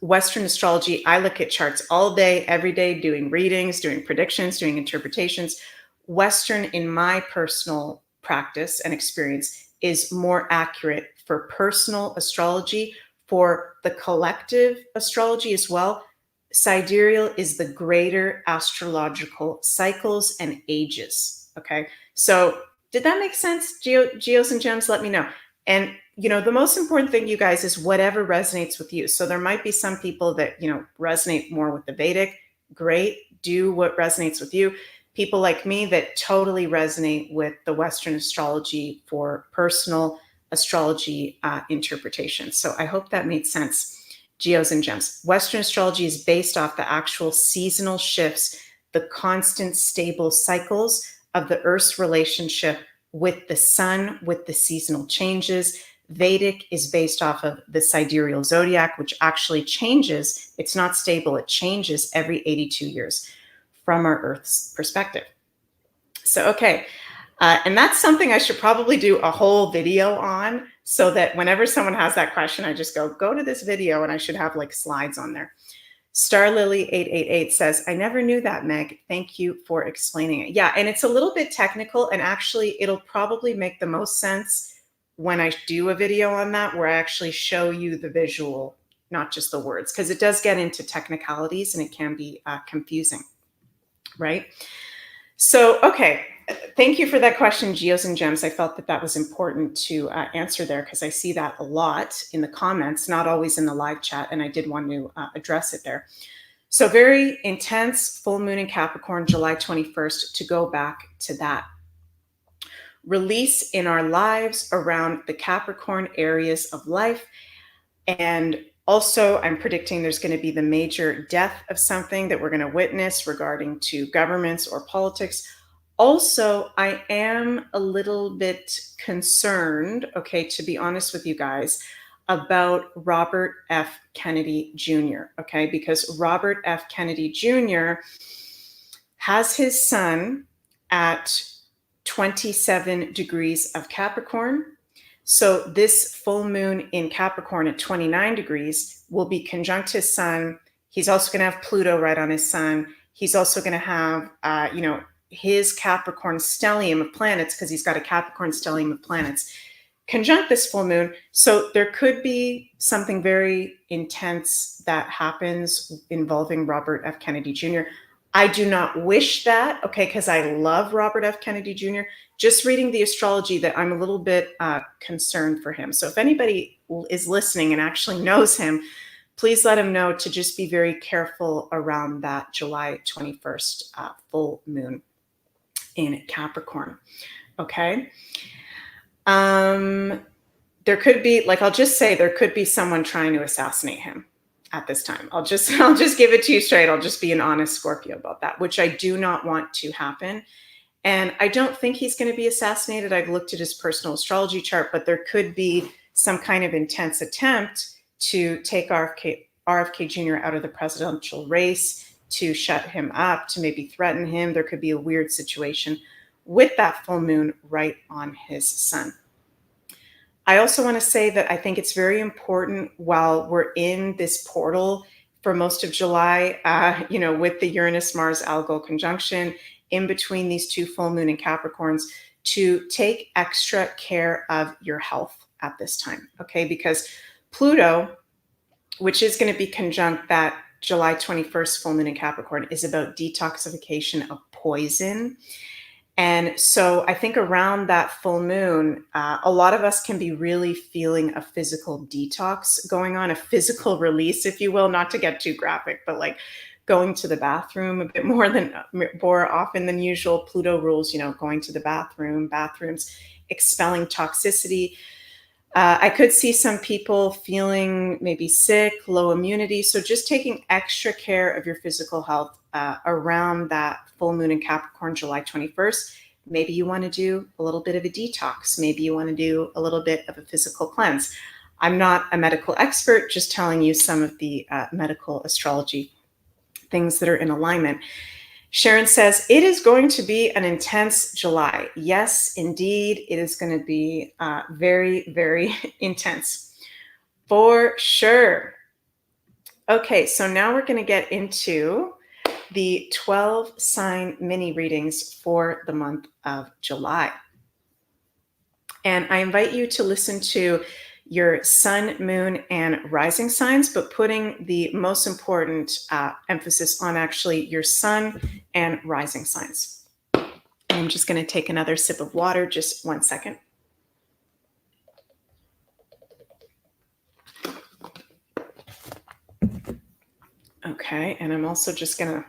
A: Western astrology, I look at charts all day, every day, doing readings, doing predictions, doing interpretations. Western, in my personal practice and experience, is more accurate for personal astrology. For the collective astrology as well, sidereal is the greater astrological cycles and ages, okay? So did that make sense, Geos and Gems? Let me know. And, you know, the most important thing, you guys, is whatever resonates with you. So there might be some people that, you know, resonate more with the Vedic. Great, do what resonates with you. People like me that totally resonate with the Western astrology for personal astrology interpretation. So I hope that made sense, Geos and Gems. Western astrology is based off the actual seasonal shifts, the constant stable cycles of the Earth's relationship with the sun, with the seasonal changes. Vedic is based off of the sidereal zodiac, which actually changes. It's not stable. It changes every 82 years from our Earth's perspective. So, okay. And that's something I should probably do a whole video on, so that whenever someone has that question, I just go to this video, and I should have like slides on there. Starlily888 says, I never knew that, Meg. Thank you for explaining it. Yeah, and it's a little bit technical, and actually it'll probably make the most sense when I do a video on that, where I actually show you the visual, not just the words, because it does get into technicalities and it can be confusing, right? So, okay. Thank you for that question, Geos and Gems. I felt that that was important to answer there, because I see that a lot in the comments, not always in the live chat, and I did want to address it there. So very intense full moon in Capricorn, July 21st, to go back to that. Release in our lives around the Capricorn areas of life. And also, I'm predicting there's going to be the major death of something that we're going to witness regarding to governments or politics. Also, I am a little bit concerned, okay, to be honest with you guys, about Robert F. Kennedy Jr., okay, because Robert F. Kennedy Jr. has his sun at 27 degrees of Capricorn. So this full moon in Capricorn at 29 degrees will be conjunct his sun. He's also going to have Pluto right on his sun. He's also going to have, his Capricorn stellium of planets, because he's got a Capricorn stellium of planets, conjunct this full moon. So there could be something very intense that happens involving Robert F. Kennedy Jr. I do not wish that, okay, because I love Robert F. Kennedy Jr. Just reading the astrology that I'm a little bit concerned for him. So if anybody is listening and actually knows him, please let him know to just be very careful around that July 21st full moon in Capricorn. Okay. There could be, like, I'll just say there could be someone trying to assassinate him at this time. I'll just give it to you straight. I'll just be an honest Scorpio about that, which I do not want to happen. And I don't think he's going to be assassinated. I've looked at his personal astrology chart, but there could be some kind of intense attempt to take RFK Jr. out of the presidential race, to shut him up, to maybe threaten him. There could be a weird situation with that full moon right on his sun. I also want to say that I think it's very important while we're in this portal for most of July, with the Uranus-Mars-Algol conjunction in between these two full moon and Capricorns, to take extra care of your health at this time, okay? Because Pluto, which is going to be conjunct that July 21st full moon in Capricorn, is about detoxification of poison. And so I think around that full moon, a lot of us can be really feeling a physical detox going on, a physical release, if you will, not to get too graphic, but like going to the bathroom a bit more often than usual. Pluto rules, going to the bathrooms, expelling toxicity. I could see some people feeling maybe sick, low immunity. So just taking extra care of your physical health around that full moon in Capricorn, July 21st. Maybe you want to do a little bit of a detox. Maybe you want to do a little bit of a physical cleanse. I'm not a medical expert, just telling you some of the medical astrology things that are in alignment. Sharon says, it is going to be an intense July. Yes, indeed, it is going to be very, very intense for sure. Okay, so now we're going to get into the 12 sign mini readings for the month of July. And I invite you to listen to your sun, moon, and rising signs, but putting the most important emphasis on actually your sun and rising signs. I'm just going to take another sip of water, just 1 second. Okay, and I'm also just going to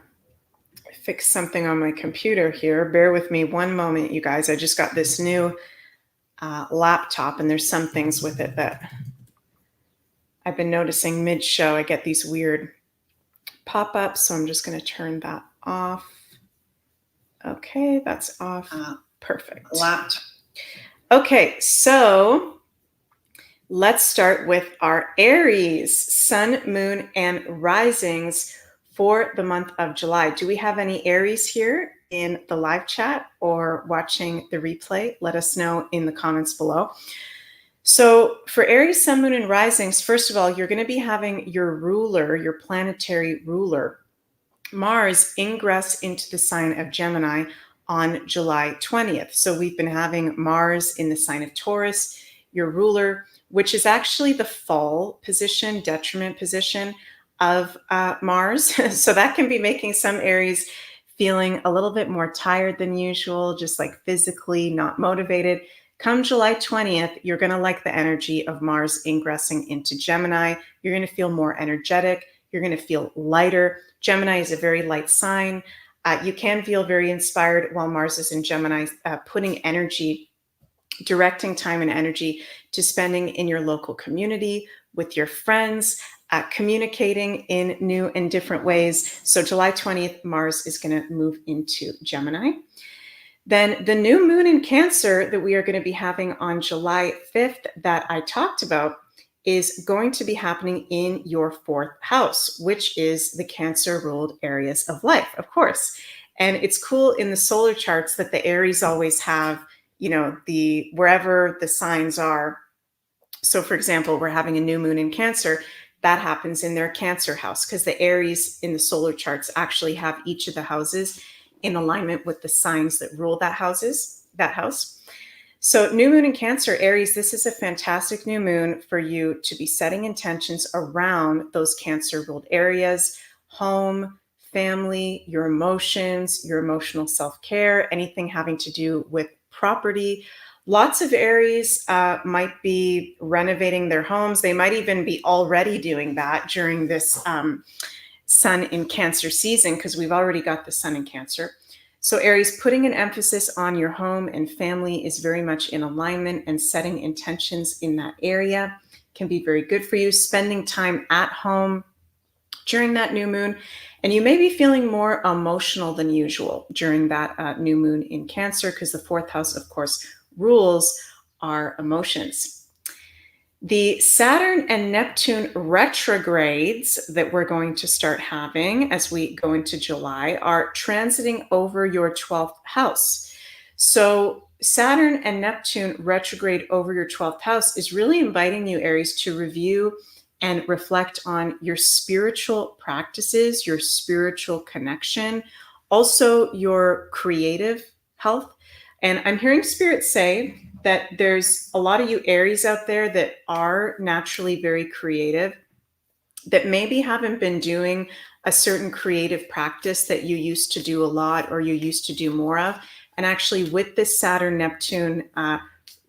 A: fix something on my computer here. Bear with me one moment, you guys. I just got this new laptop, and there's some things with it that I've been noticing mid-show. I get these weird pop-ups, so I'm just going to turn that off. Okay, that's off. Perfect. Laptop. Okay, so let's start with our Aries, sun, moon, and risings for the month of July. Do we have any Aries here in the live chat or watching the replay? Let us know in the comments below. So for Aries, sun, moon, and risings, first of all, you're going to be having your ruler, your planetary ruler, Mars, ingress into the sign of Gemini on July 20th. So we've been having Mars in the sign of Taurus, your ruler, which is actually the fall position, detriment position of Mars. So that can be making some Aries feeling a little bit more tired than usual, just like physically not motivated. Come July 20th, you're going to like the energy of Mars ingressing into Gemini. You're going to feel more energetic. You're going to feel lighter. Gemini is a very light sign. You can feel very inspired while Mars is in Gemini, putting energy, directing time and energy to spending in your local community, with your friends, communicating in new and different ways. So July 20th, Mars is going to move into Gemini. Then the new moon in Cancer that we are going to be having on July 5th that I talked about is going to be happening in your 4th house, which is the Cancer-ruled areas of life, of course. And it's cool in the solar charts that the Aries always have, wherever the signs are. So for example, we're having a new moon in Cancer. that happens in their Cancer house, because the Aries in the solar charts actually have each of the houses in alignment with the signs that rule that house. So new moon in Cancer, Aries, this is a fantastic new moon for you to be setting intentions around those Cancer ruled areas: home, family, your emotions, your emotional self-care, anything having to do with property. Lots of Aries might be renovating their homes. They might even be already doing that during this Sun in Cancer season, because we've already got the Sun in Cancer. So Aries, putting an emphasis on your home and family is very much in alignment, and setting intentions in that area can be very good for you. Spending time at home during that new moon, and you may be feeling more emotional than usual during that new moon in Cancer, because the fourth house, of course, rules our emotions. The Saturn and Neptune retrogrades that we're going to start having as we go into July are transiting over your 12th house. So Saturn and Neptune retrograde over your 12th house is really inviting you, Aries, to review and reflect on your spiritual practices, your spiritual connection, also your creative health. And I'm hearing Spirit say that there's a lot of you Aries out there that are naturally very creative, that maybe haven't been doing a certain creative practice that you used to do a lot, or you used to do more of. And actually with this Saturn Neptune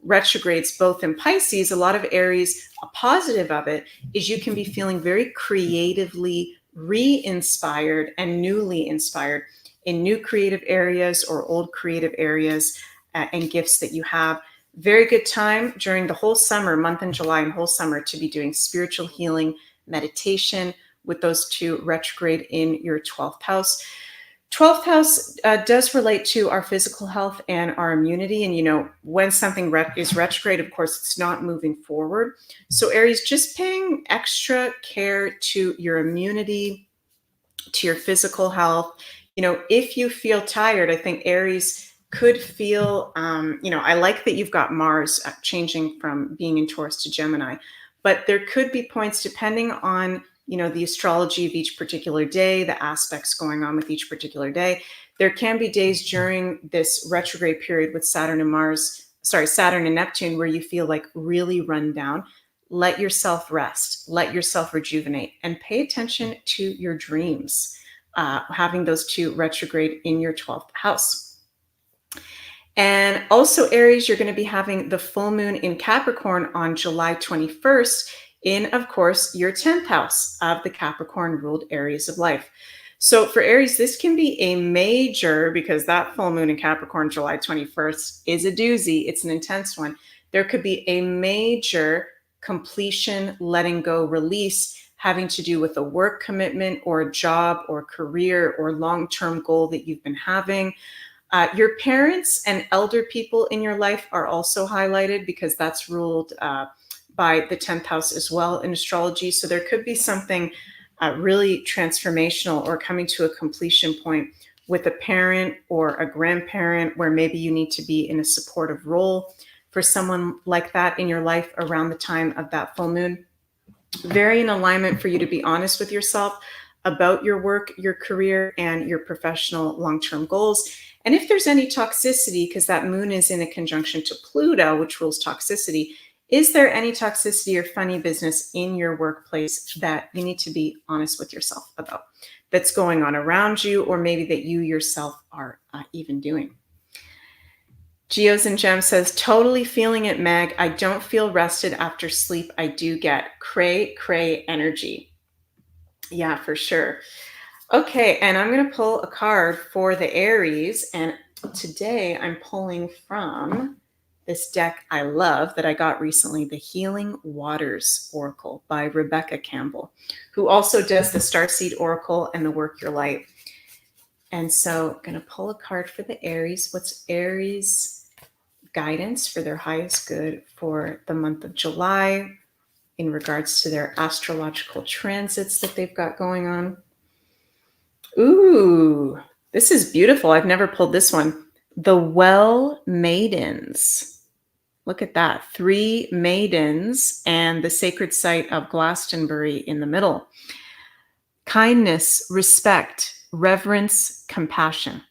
A: retrogrades both in Pisces, a lot of Aries, a positive of it is you can be feeling very creatively re-inspired and newly inspired in new creative areas or old creative areas and gifts that you have. Very good time during the whole summer, month in July and whole summer, to be doing spiritual healing, meditation, with those two retrograde in your 12th house. 12th house does relate to our physical health and our immunity. And, you know, when something is retrograde, of course, it's not moving forward. So Aries, just paying extra care to your immunity, to your physical health. You know, if you feel tired, I think Aries could feel, I like that you've got Mars changing from being in Taurus to Gemini, but there could be points depending on, the astrology of each particular day, the aspects going on with each particular day. There can be days during this retrograde period with Saturn and Neptune, where you feel like really run down. Let yourself rest, let yourself rejuvenate, and pay attention to your dreams, having those two retrograde in your 12th house. And also, Aries, you're going to be having the full moon in Capricorn on July 21st in, of course, your 10th house of the Capricorn ruled areas of life. So for Aries, this can be a major, because that full moon in Capricorn, July 21st, is a doozy. It's an intense one. There could be a major completion, letting go, release, having to do with a work commitment or a job or career or long-term goal that you've been having. Your parents and elder people in your life are also highlighted, because that's ruled by the 10th house as well in astrology. So there could be something really transformational or coming to a completion point with a parent or a grandparent, where maybe you need to be in a supportive role for someone like that in your life around the time of that full moon. Very in alignment for you to be honest with yourself about your work, your career, and your professional long-term goals. And if there's any toxicity, because that moon is in a conjunction to Pluto, which rules toxicity, is there any toxicity or funny business in your workplace that you need to be honest with yourself about, that's going on around you, or maybe that you yourself are even doing? Geos and Gem says, totally feeling it, Meg. I don't feel rested after sleep. I do get cray energy. Yeah, for sure. Okay, and I'm going to pull a card for the Aries, and today I'm pulling from this deck I love that I got recently, the Healing Waters Oracle by Rebecca Campbell, who also does the Starseed Oracle and the Work Your Light. And so I'm going to pull a card for the Aries. What's Aries' guidance for their highest good for the month of July in regards to their astrological transits that they've got going on? Ooh, this is beautiful. I've never pulled this one. The Well Maidens. Look at that. 3 maidens and the sacred site of Glastonbury in the middle. Kindness, respect, reverence, compassion.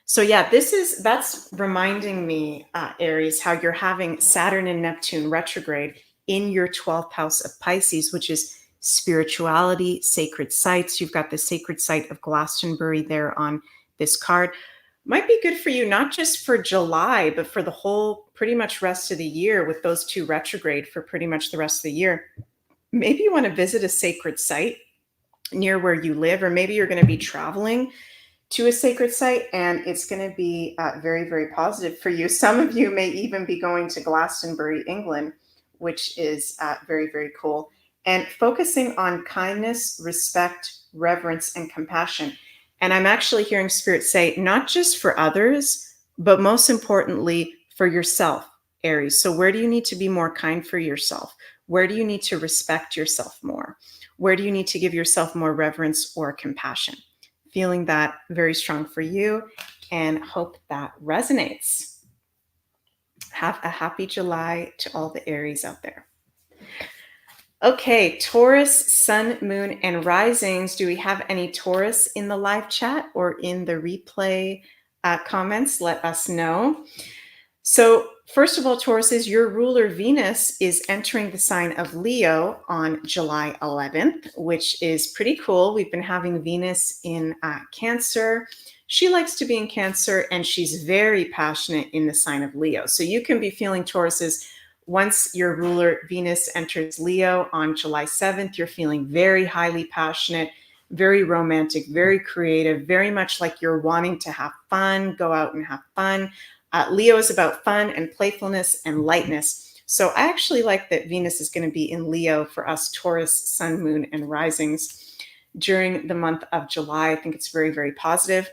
A: So yeah, that's reminding me, Aries, how you're having Saturn and Neptune retrograde in your 12th house of Pisces, which is spirituality, sacred sites. You've got the sacred site of Glastonbury there on this card. Might be good for you, not just for July, but for the whole pretty much rest of the year with those two retrograde for pretty much the rest of the year. Maybe you want to visit a sacred site near where you live, or maybe you're going to be traveling to a sacred site and it's going to be very, very positive for you. Some of you may even be going to Glastonbury, England, which is very, very cool. And focusing on kindness, respect, reverence, and compassion. And I'm actually hearing Spirit say, not just for others, but most importantly, for yourself, Aries. So where do you need to be more kind for yourself? Where do you need to respect yourself more? Where do you need to give yourself more reverence or compassion? Feeling that very strong for you and hope that resonates. Have a happy July to all the Aries out there. Okay, Taurus, Sun, Moon, and Risings. Do we have any Taurus in the live chat or in the replay comments? Let us know. So first of all, Tauruses, your ruler Venus is entering the sign of Leo on July 11th, which is pretty cool. We've been having Venus in Cancer. She likes to be in Cancer, and she's very passionate in the sign of Leo. So you can be feeling, Tauruses, once your ruler Venus enters Leo on July 7th, you're feeling very highly passionate, very romantic, very creative, very much like you're wanting to have fun, go out and have fun. Leo is about fun and playfulness and lightness. So I actually like that Venus is going to be in Leo for us Taurus, Sun, Moon, and Risings during the month of July. I think it's very, very positive.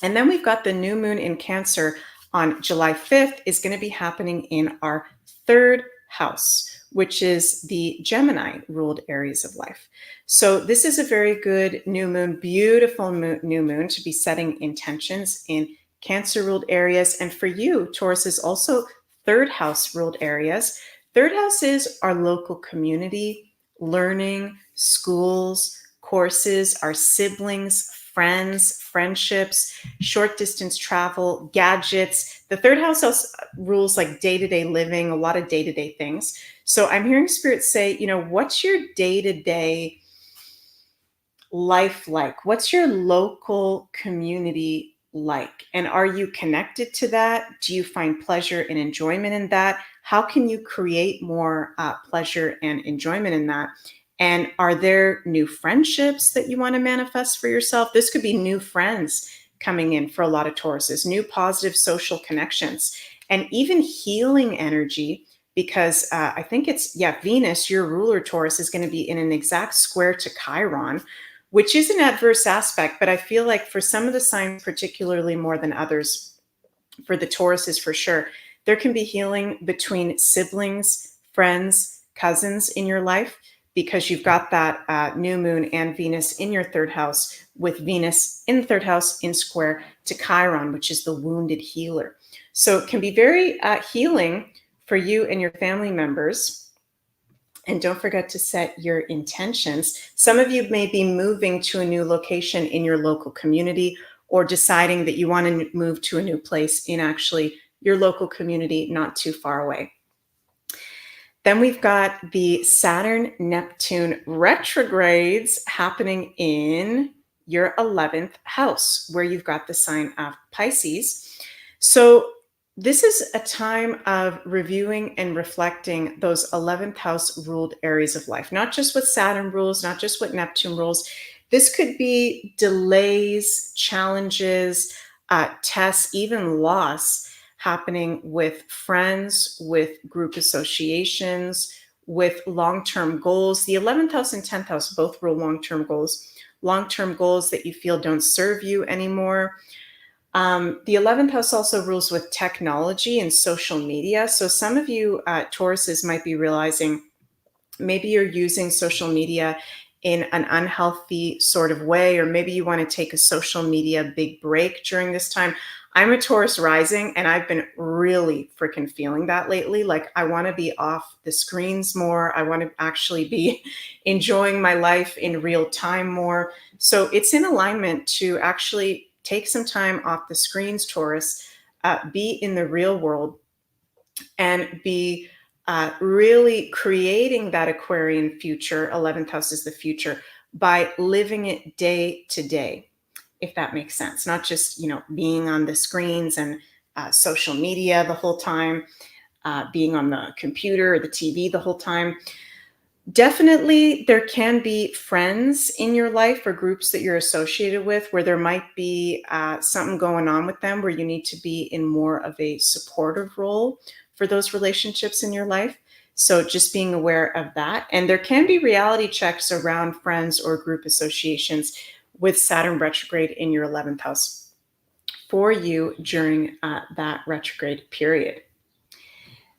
A: And then we've got the new moon in Cancer on July 5th is going to be happening in our third house, which is the Gemini ruled areas of life. So this is a very good new moon, beautiful new moon to be setting intentions in Cancer ruled areas. And for you, Taurus, is also third house ruled areas. Third house is our local community, learning, schools, courses, our siblings, friends, friendships, short distance travel, gadgets. The third house rules like day-to-day living, a lot of day-to-day things. So I'm hearing Spirit say, what's your day-to-day life like? What's your local community like? And are you connected to that? Do you find pleasure and enjoyment in that? How can you create more pleasure and enjoyment in that? And are there new friendships that you want to manifest for yourself? This could be new friends coming in for a lot of Tauruses, new positive social connections, and even healing energy, because I think it's, Venus, your ruler Taurus, is going to be in an exact square to Chiron, which is an adverse aspect. But I feel like for some of the signs, particularly more than others, for the Tauruses for sure, there can be healing between siblings, friends, cousins in your life, because you've got that new moon and Venus in your third house, with Venus in the third house in square to Chiron, which is the wounded healer. So it can be very healing for you and your family members. And don't forget to set your intentions. Some of you may be moving to a new location in your local community, or deciding that you want to move to a new place in actually your local community, not too far away. Then we've got the Saturn-Neptune retrogrades happening in your 11th house, where you've got the sign of Pisces. So this is a time of reviewing and reflecting those 11th house ruled areas of life, not just what Saturn rules, not just what Neptune rules. This could be delays, challenges, tests, even loss happening with friends, with group associations, with long-term goals. The 11th house and 10th house both rule long-term goals that you feel don't serve you anymore. The 11th house also rules with technology and social media. So some of you Tauruses might be realizing maybe you're using social media in an unhealthy sort of way, or maybe you want to take a social media big break during this time. I'm a Taurus rising, and I've been really freaking feeling that lately. Like, I want to be off the screens more. I want to actually be enjoying my life in real time more. So it's in alignment to actually take some time off the screens, Taurus, be in the real world, and be really creating that Aquarian future. 11th house is the future, by living it day to day, if that makes sense. Not just, being on the screens and social media the whole time, being on the computer or the TV the whole time. Definitely, there can be friends in your life or groups that you're associated with where there might be something going on with them where you need to be in more of a supportive role for those relationships in your life. So just being aware of that. And there can be reality checks around friends or group associations with Saturn retrograde in your 11th house for you during that retrograde period.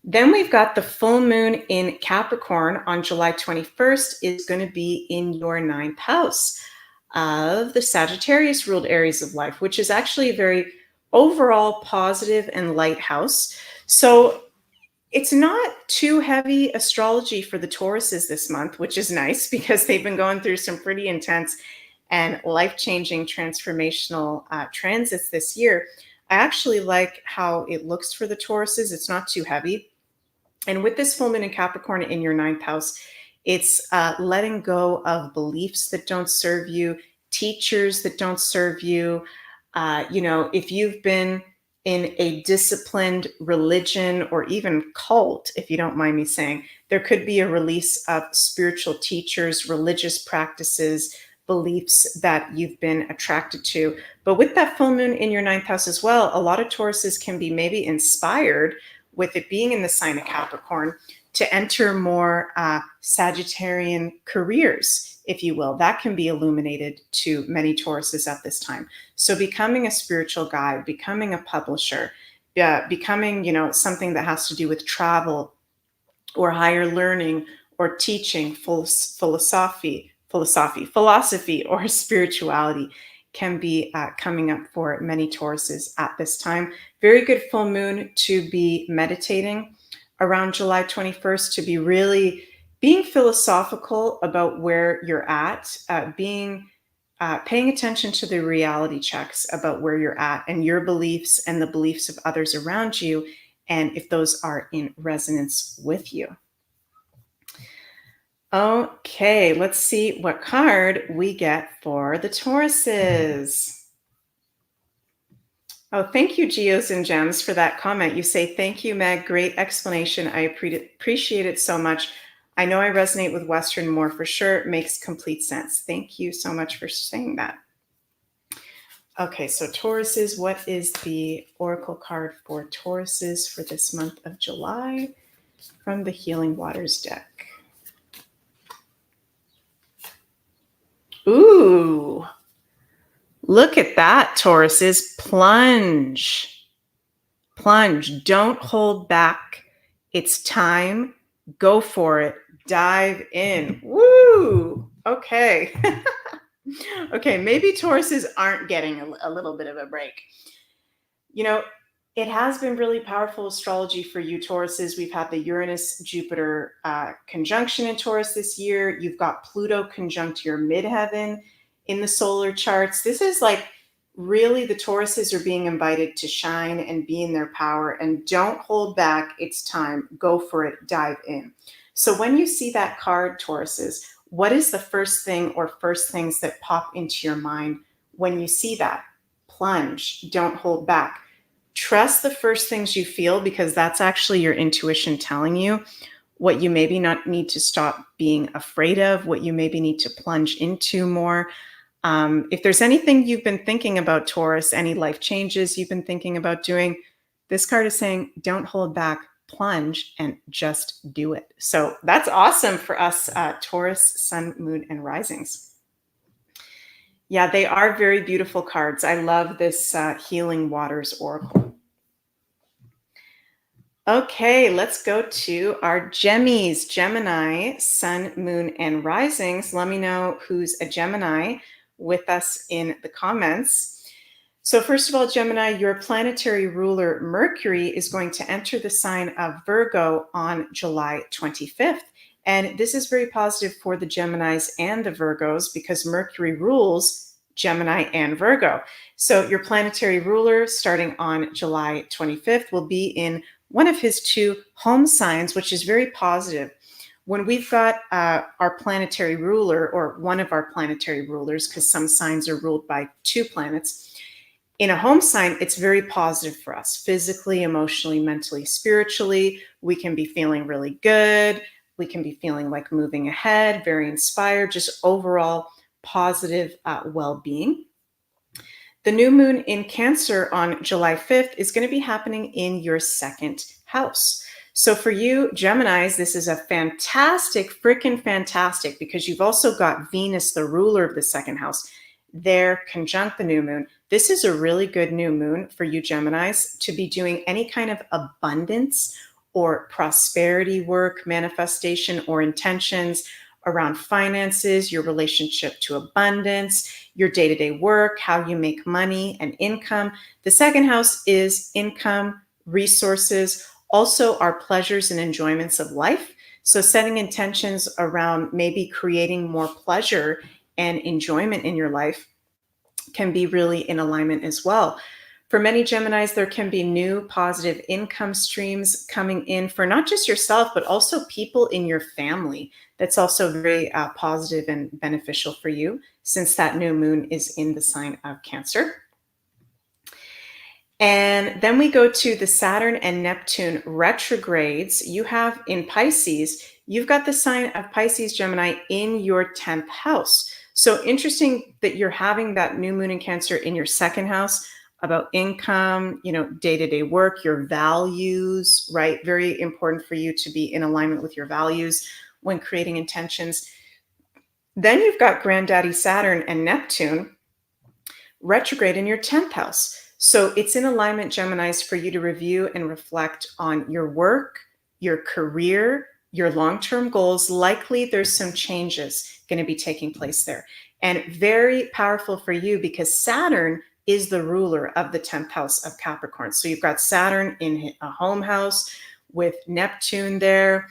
A: Then we've got the full moon in Capricorn on July 21st is going to be in your 9th house of the Sagittarius ruled areas of life, which is actually a very overall positive and light house. So it's not too heavy astrology for the Tauruses this month, which is nice because they've been going through some pretty intense and life-changing transformational transits this year. I actually like how it looks for the Tauruses. It's not too heavy. And with this full moon in Capricorn in your 9th house, it's letting go of beliefs that don't serve you, teachers that don't serve you. If you've been in a disciplined religion or even cult, if you don't mind me saying, there could be a release of spiritual teachers, religious practices, beliefs that you've been attracted to. But with that full moon in your 9th house as well, a lot of Tauruses can be maybe inspired with it being in the sign of Capricorn to enter more Sagittarian careers, if you will. That can be illuminated to many Tauruses at this time. So becoming a spiritual guide, becoming a publisher, becoming, something that has to do with travel or higher learning or teaching, philosophy, or spirituality can be coming up for many Tauruses at this time. Very good full moon to be meditating around July 21st, to be really being philosophical about where you're at, paying attention to the reality checks about where you're at and your beliefs and the beliefs of others around you, and if those are in resonance with you. Okay, let's see what card we get for the Tauruses. Oh, thank you, Geos and Gems, for that comment. You say, thank you, Meg. Great explanation. I appreciate it so much. I know I resonate with Western more for sure. It makes complete sense. Thank you so much for saying that. Okay, so Tauruses, what is the oracle card for Tauruses for this month of July from the Healing Waters deck? Ooh, look at that, Tauruses. Plunge. Plunge. Don't hold back. It's time. Go for it. Dive in. Woo! Okay. Okay, maybe Tauruses aren't getting a little bit of a break. It has been really powerful astrology for you, Tauruses. We've had the Uranus-Jupiter conjunction in Taurus this year. You've got Pluto conjunct your midheaven in the solar charts. This is like really the Tauruses are being invited to shine and be in their power, and don't hold back. It's time. Go for it. Dive in. So when you see that card, Tauruses, what is the first thing or first things that pop into your mind when you see that? Plunge. Don't hold back. Trust the first things you feel, because that's actually your intuition telling you what you maybe not need to stop being afraid of, what you maybe need to plunge into more. If there's anything you've been thinking about, Taurus, any life changes you've been thinking about doing, this card is saying, don't hold back, plunge, and just do it. So that's awesome for us, Taurus, Sun, Moon, and Risings. Yeah, they are very beautiful cards. I love this Healing Waters Oracle. Okay, let's go to our Gemmies, Gemini, Sun, Moon, and Risings. Let me know who's a Gemini with us in the comments. So, first of all, Gemini, your planetary ruler Mercury is going to enter the sign of Virgo on July 25th. And this is very positive for the Geminis and the Virgos because Mercury rules Gemini and Virgo. So, your planetary ruler starting on July 25th will be in one of his two home signs, which is very positive. When we've got our planetary ruler, or one of our planetary rulers, because some signs are ruled by two planets, in a home sign, it's very positive for us physically, emotionally, mentally, spiritually. We can be feeling really good. We can be feeling like moving ahead, very inspired, just overall positive well-being. The new moon in Cancer on July 5th is going to be happening in your second house. So for you, Geminis, this is a fantastic, freaking fantastic, because you've also got Venus, the ruler of the second house, there conjunct the new moon. This is a really good new moon for you, Geminis, to be doing any kind of abundance or prosperity work, manifestation, or intentions around finances, your relationship to abundance, your day-to-day work, how you make money and income. The second house is income, resources, also our pleasures and enjoyments of life. So setting intentions around maybe creating more pleasure and enjoyment in your life can be really in alignment as well. For many Geminis, there can be new positive income streams coming in for not just yourself, but also people in your family. That's also very positive and beneficial for you, since that new moon is in the sign of Cancer. And then we go to the Saturn and Neptune retrogrades. You have in Pisces, you've got the sign of Pisces, Gemini, in your 10th house. So interesting that you're having that new moon in Cancer in your second house, about income, day-to-day work, your values, right? Very important for you to be in alignment with your values when creating intentions. Then you've got Granddaddy Saturn and Neptune retrograde in your 10th house. So it's in alignment, Geminis, for you to review and reflect on your work, your career, your long-term goals. Likely there's some changes going to be taking place there. And very powerful for you because Saturn is the ruler of the 10th house of Capricorn. So you've got Saturn in a home house with Neptune there.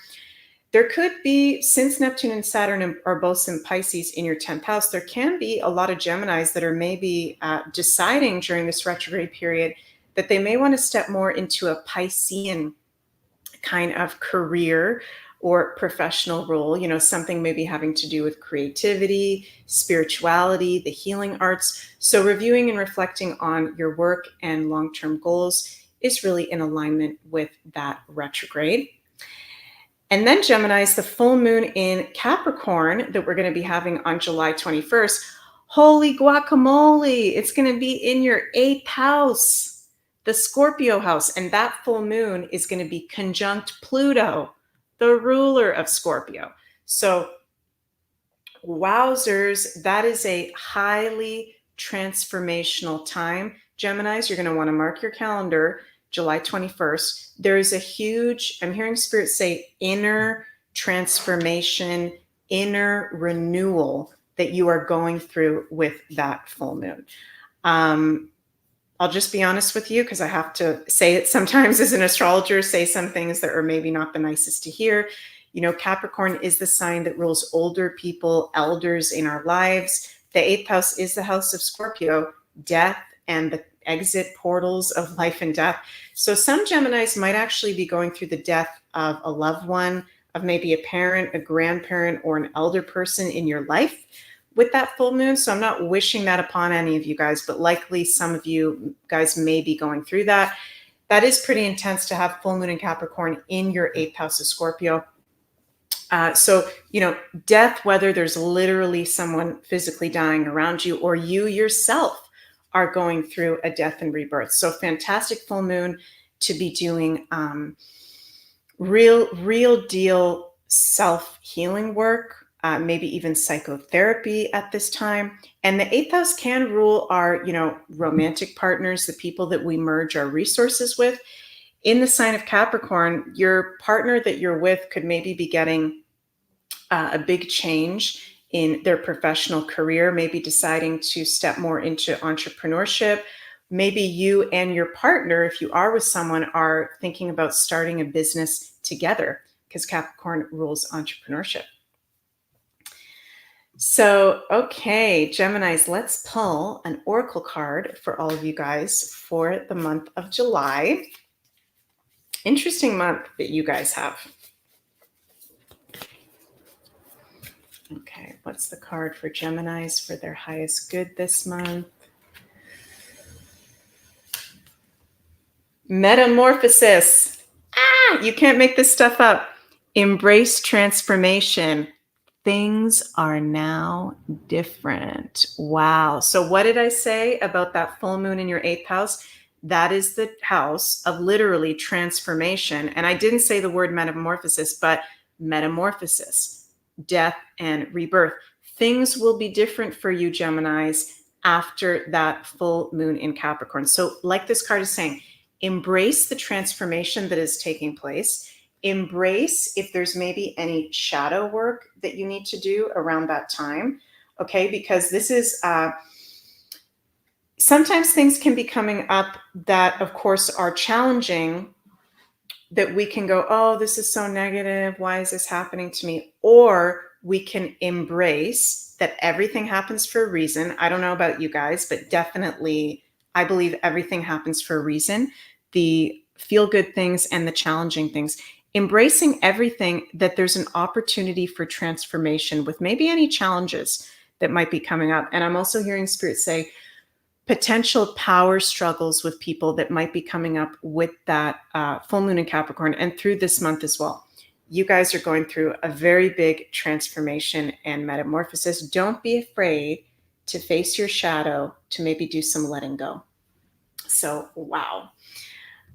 A: There could be, since Neptune and Saturn are both in Pisces in your 10th house, there can be a lot of Geminis that are maybe deciding during this retrograde period that they may want to step more into a Piscean kind of career or professional role, something maybe having to do with creativity, spirituality, the healing arts. So reviewing and reflecting on your work and long-term goals is really in alignment with that retrograde. And then Geminis, the full moon in Capricorn that we're going to be having on July 21st. Holy guacamole, it's going to be in your 8th house, the Scorpio house. And that full moon is going to be conjunct Pluto, the ruler of Scorpio. So wowzers, that is a highly transformational time. Geminis, you're going to want to mark your calendar, July 21st. There is a huge, I'm hearing Spirit say, inner transformation, inner renewal that you are going through with that full moon. I'll just be honest with you because I have to say it sometimes as an astrologer, say some things that are maybe not the nicest to hear. Capricorn is the sign that rules older people, elders in our lives. The 8th house is the house of Scorpio, death and the exit portals of life and death. So some Geminis might actually be going through the death of a loved one, of maybe a parent, a grandparent, or an elder person in your life with that full moon. So I'm not wishing that upon any of you guys, but likely some of you guys may be going through that. That is pretty intense to have full moon in Capricorn in your 8th house of Scorpio. So, death, whether there's literally someone physically dying around you or you yourself are going through a death and rebirth. So fantastic full moon to be doing real deal self-healing work, maybe even psychotherapy at this time. And the 8th house can rule our, romantic partners, the people that we merge our resources with. In the sign of Capricorn, your partner that you're with could maybe be getting a big change in their professional career, maybe deciding to step more into entrepreneurship, Maybe you and your partner, if you are with someone, are thinking about starting a business together, because Capricorn rules entrepreneurship. So, okay, Geminis, let's pull an oracle card for all of you guys for the month of July. Interesting month that you guys have. Okay, what's the card for Geminis for their highest good this month? Metamorphosis. You can't make this stuff up. Embrace transformation. Things are now different. Wow. So what did I say about that full moon in your 8th house? That is the house of literally transformation. And I didn't say the word metamorphosis, but metamorphosis, death and rebirth. Things will be different for you, Geminis, after that full moon in Capricorn. So like this card is saying, embrace the transformation that is taking place. Embrace if there's maybe any shadow work that you need to do around that time. Okay, because this is sometimes things can be coming up that, of course, are challenging, that we can go, oh, this is so negative. Why is this happening to me? Or we can embrace that everything happens for a reason. I don't know about you guys, but definitely I believe everything happens for a reason. The feel-good things and the challenging things. Embracing everything, that there's an opportunity for transformation with maybe any challenges that might be coming up. And I'm also hearing Spirit say potential power struggles with people that might be coming up with that full moon in Capricorn and through this month as well. You guys are going through a very big transformation and metamorphosis. Don't be afraid to face your shadow, to maybe do some letting go. So, wow.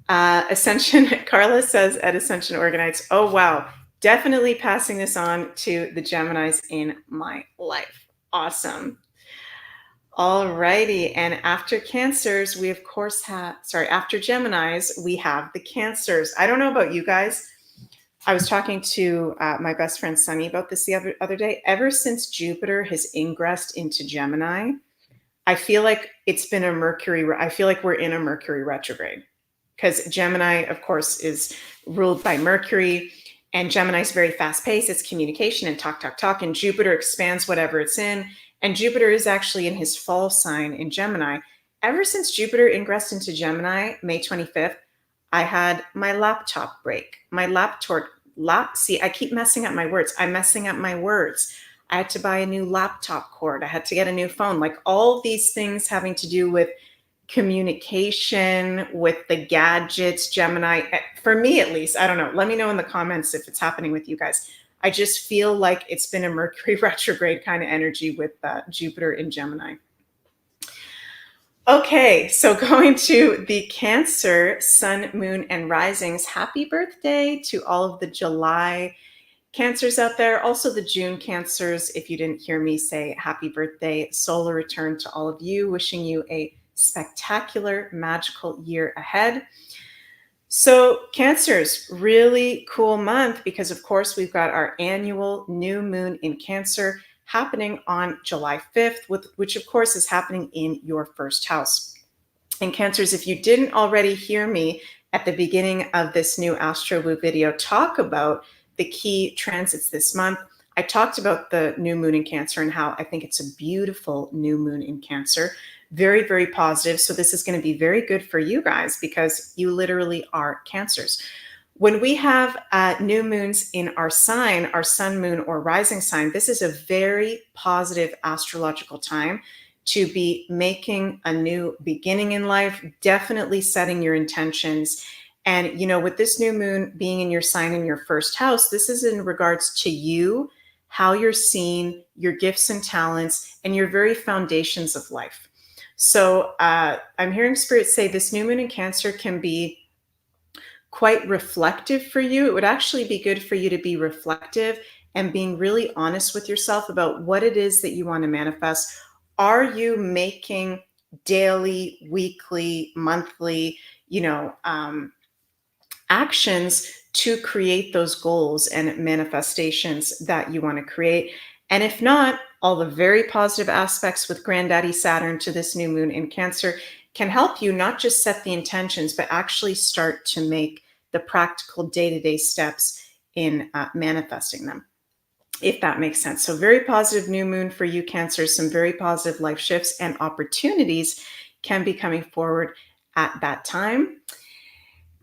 A: Ascension, Carla says at Ascension Organites, oh, wow, definitely passing this on to the Geminis in my life. Awesome. All righty. And after Cancers, we of course have, after Geminis, we have the Cancers. I don't know about you guys. I was talking to my best friend Sunny about this the other day. Ever since Jupiter has ingressed into Gemini, I feel like it's been a Mercury, I feel like we're in a Mercury retrograde, because Gemini, of course, is ruled by Mercury, and Gemini is very fast paced. It's communication and talk, talk, talk, and Jupiter expands whatever it's in. And Jupiter is actually in his fall sign in Gemini. Ever since Jupiter ingressed into Gemini, May 25th, I had my laptop break. See, I keep messing up my words. I'm messing up my words. I had to buy a new laptop cord. I had to get a new phone. Like all these things having to do with communication, with the gadgets, Gemini, for me at least. I don't know. Let me know in the comments if it's happening with you guys. I just feel like it's been a Mercury retrograde kind of energy with Jupiter in Gemini. Okay, so going to the Cancer, Sun, Moon, and Risings. Happy birthday to all of the July Cancers out there. Also the June Cancers. If you didn't hear me say happy birthday, solar return to all of you. Wishing you a spectacular, magical year ahead. So Cancers, really cool month, because of course we've got our annual new moon in Cancer happening on July 5th, which of course is happening in your first house. And Cancers, if you didn't already hear me at the beginning of this new Astro Woo video talk about the key transits this month, I talked about the new moon in Cancer and how I think it's a beautiful new moon in Cancer. Very, very positive. So this is going to be very good for you guys because you literally are Cancers. When we have new moons in our sign, our sun, moon, or rising sign, this is a very positive astrological time to be making a new beginning in life, definitely setting your intentions. And, you know, with this new moon being in your sign in your first house, this is in regards to you, how you're seen, your gifts and talents, and your very foundations of life. So I'm hearing Spirit say this new moon in Cancer can be quite reflective for you. It would actually be good for you to be reflective and being really honest with yourself about what it is that you want to manifest. Are you making daily, weekly, monthly, actions to create those goals and manifestations that you want to create? And if not, all the very positive aspects with Granddaddy Saturn to this new moon in Cancer, can help you not just set the intentions, but actually start to make the practical day-to-day steps in manifesting them, if that makes sense. So very positive new moon for you, Cancer. Some very positive life shifts and opportunities can be coming forward at that time.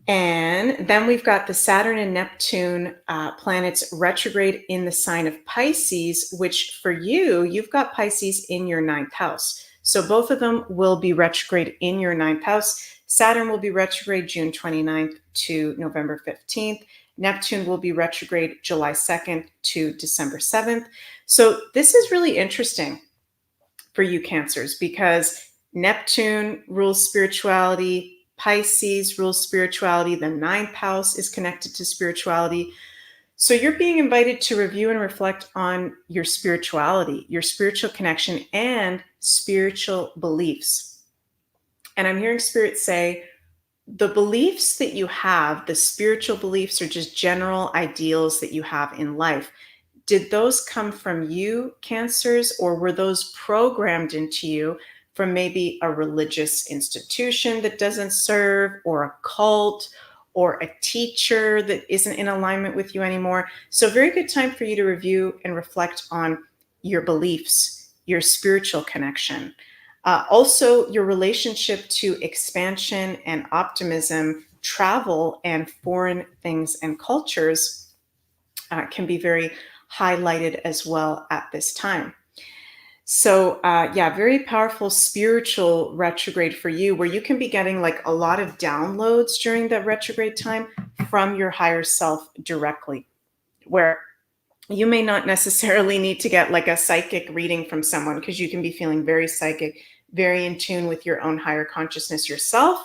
A: And then we've got the Saturn and Neptune planets retrograde in the sign of Pisces, which for you, you've got Pisces in your 9th house. So both of them will be retrograde in your 9th house. Saturn will be retrograde June 29th to November 15th. Neptune will be retrograde July 2nd to December 7th. So this is really interesting for you, Cancers, because Neptune rules spirituality, Pisces rules spirituality, the 9th house is connected to spirituality. So you're being invited to review and reflect on your spirituality, your spiritual connection, and spiritual beliefs. And I'm hearing Spirit say, the beliefs that you have, the spiritual beliefs, are just general ideals that you have in life. Did those come from you, Cancers, or were those programmed into you from maybe a religious institution that doesn't serve, or a cult, or a teacher that isn't in alignment with you anymore? So very good time for you to review and reflect on your beliefs, your spiritual connection. Also, your relationship to expansion and optimism, travel, and foreign things and cultures can be very highlighted as well at this time. So yeah, very powerful spiritual retrograde for you, where you can be getting like a lot of downloads during that retrograde time from your higher self directly, where you may not necessarily need to get like a psychic reading from someone, because you can be feeling very psychic, very in tune with your own higher consciousness yourself.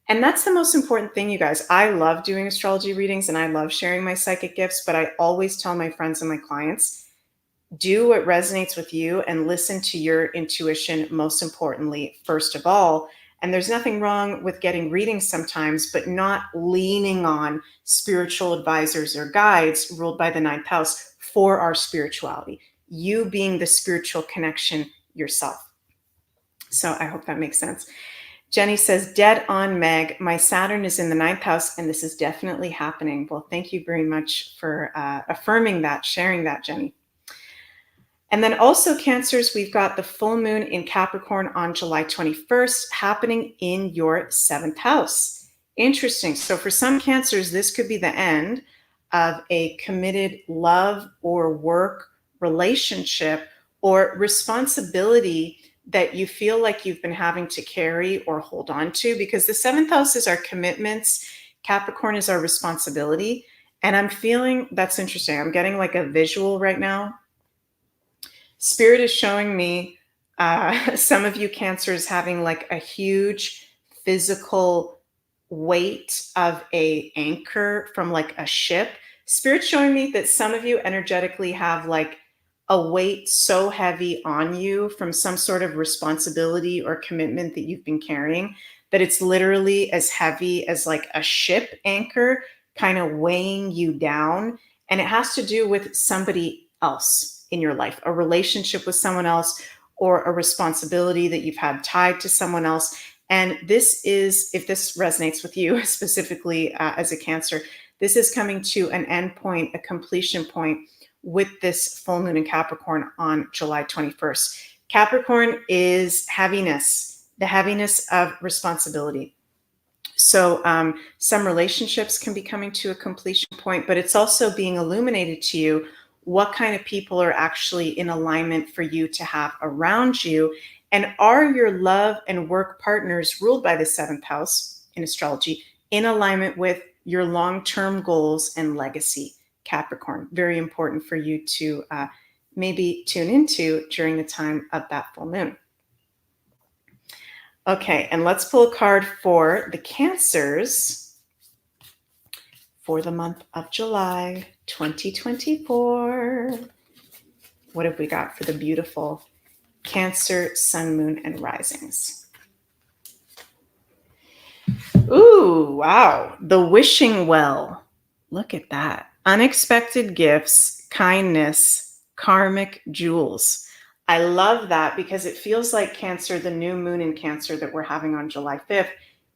A: And that's the most important thing, you guys. I love doing astrology readings and I love sharing my psychic gifts, but I always tell my friends and my clients, do what resonates with you and listen to your intuition, most importantly, first of all. And there's nothing wrong with getting readings sometimes, but not leaning on spiritual advisors or guides ruled by the 9th house for our spirituality, you being the spiritual connection yourself. So I hope that makes sense. Jenny says, dead on, Meg. My Saturn is in the 9th house, and this is definitely happening. Well, thank you very much for affirming that, sharing that, Jenny. And then also, Cancers, we've got the full moon in Capricorn on July 21st happening in your 7th house. Interesting. So for some Cancers, this could be the end of a committed love or work relationship or responsibility that you feel like you've been having to carry or hold on to, because the 7th house is our commitments. Capricorn is our responsibility. And I'm feeling, that's interesting. I'm getting like a visual right now. Spirit is showing me some of you Cancers having like a huge physical weight of a anchor from like a ship. Spirit's showing me that some of you energetically have like a weight so heavy on you from some sort of responsibility or commitment that you've been carrying, that it's literally as heavy as like a ship anchor kind of weighing you down. And it has to do with somebody else in your life, a relationship with someone else, or a responsibility that you've had tied to someone else. And this is, if this resonates with you specifically as a Cancer, this is coming to an end point, a completion point with this full moon in Capricorn on July 21st. Capricorn is heaviness, the heaviness of responsibility. So some relationships can be coming to a completion point, but it's also being illuminated to you what kind of people are actually in alignment for you to have around you. And are your love and work partners ruled by the 7th house in astrology in alignment with your long-term goals and legacy, Capricorn? Very important for you to maybe tune into during the time of that full moon. Okay, and let's pull a card for the Cancers for the month of July 2024. What have we got for the beautiful Cancer, Sun, Moon, and Risings? Ooh, wow. The wishing well. Look at that. Unexpected gifts, kindness, karmic jewels. I love that because it feels like Cancer, the new moon in Cancer that we're having on July 5th,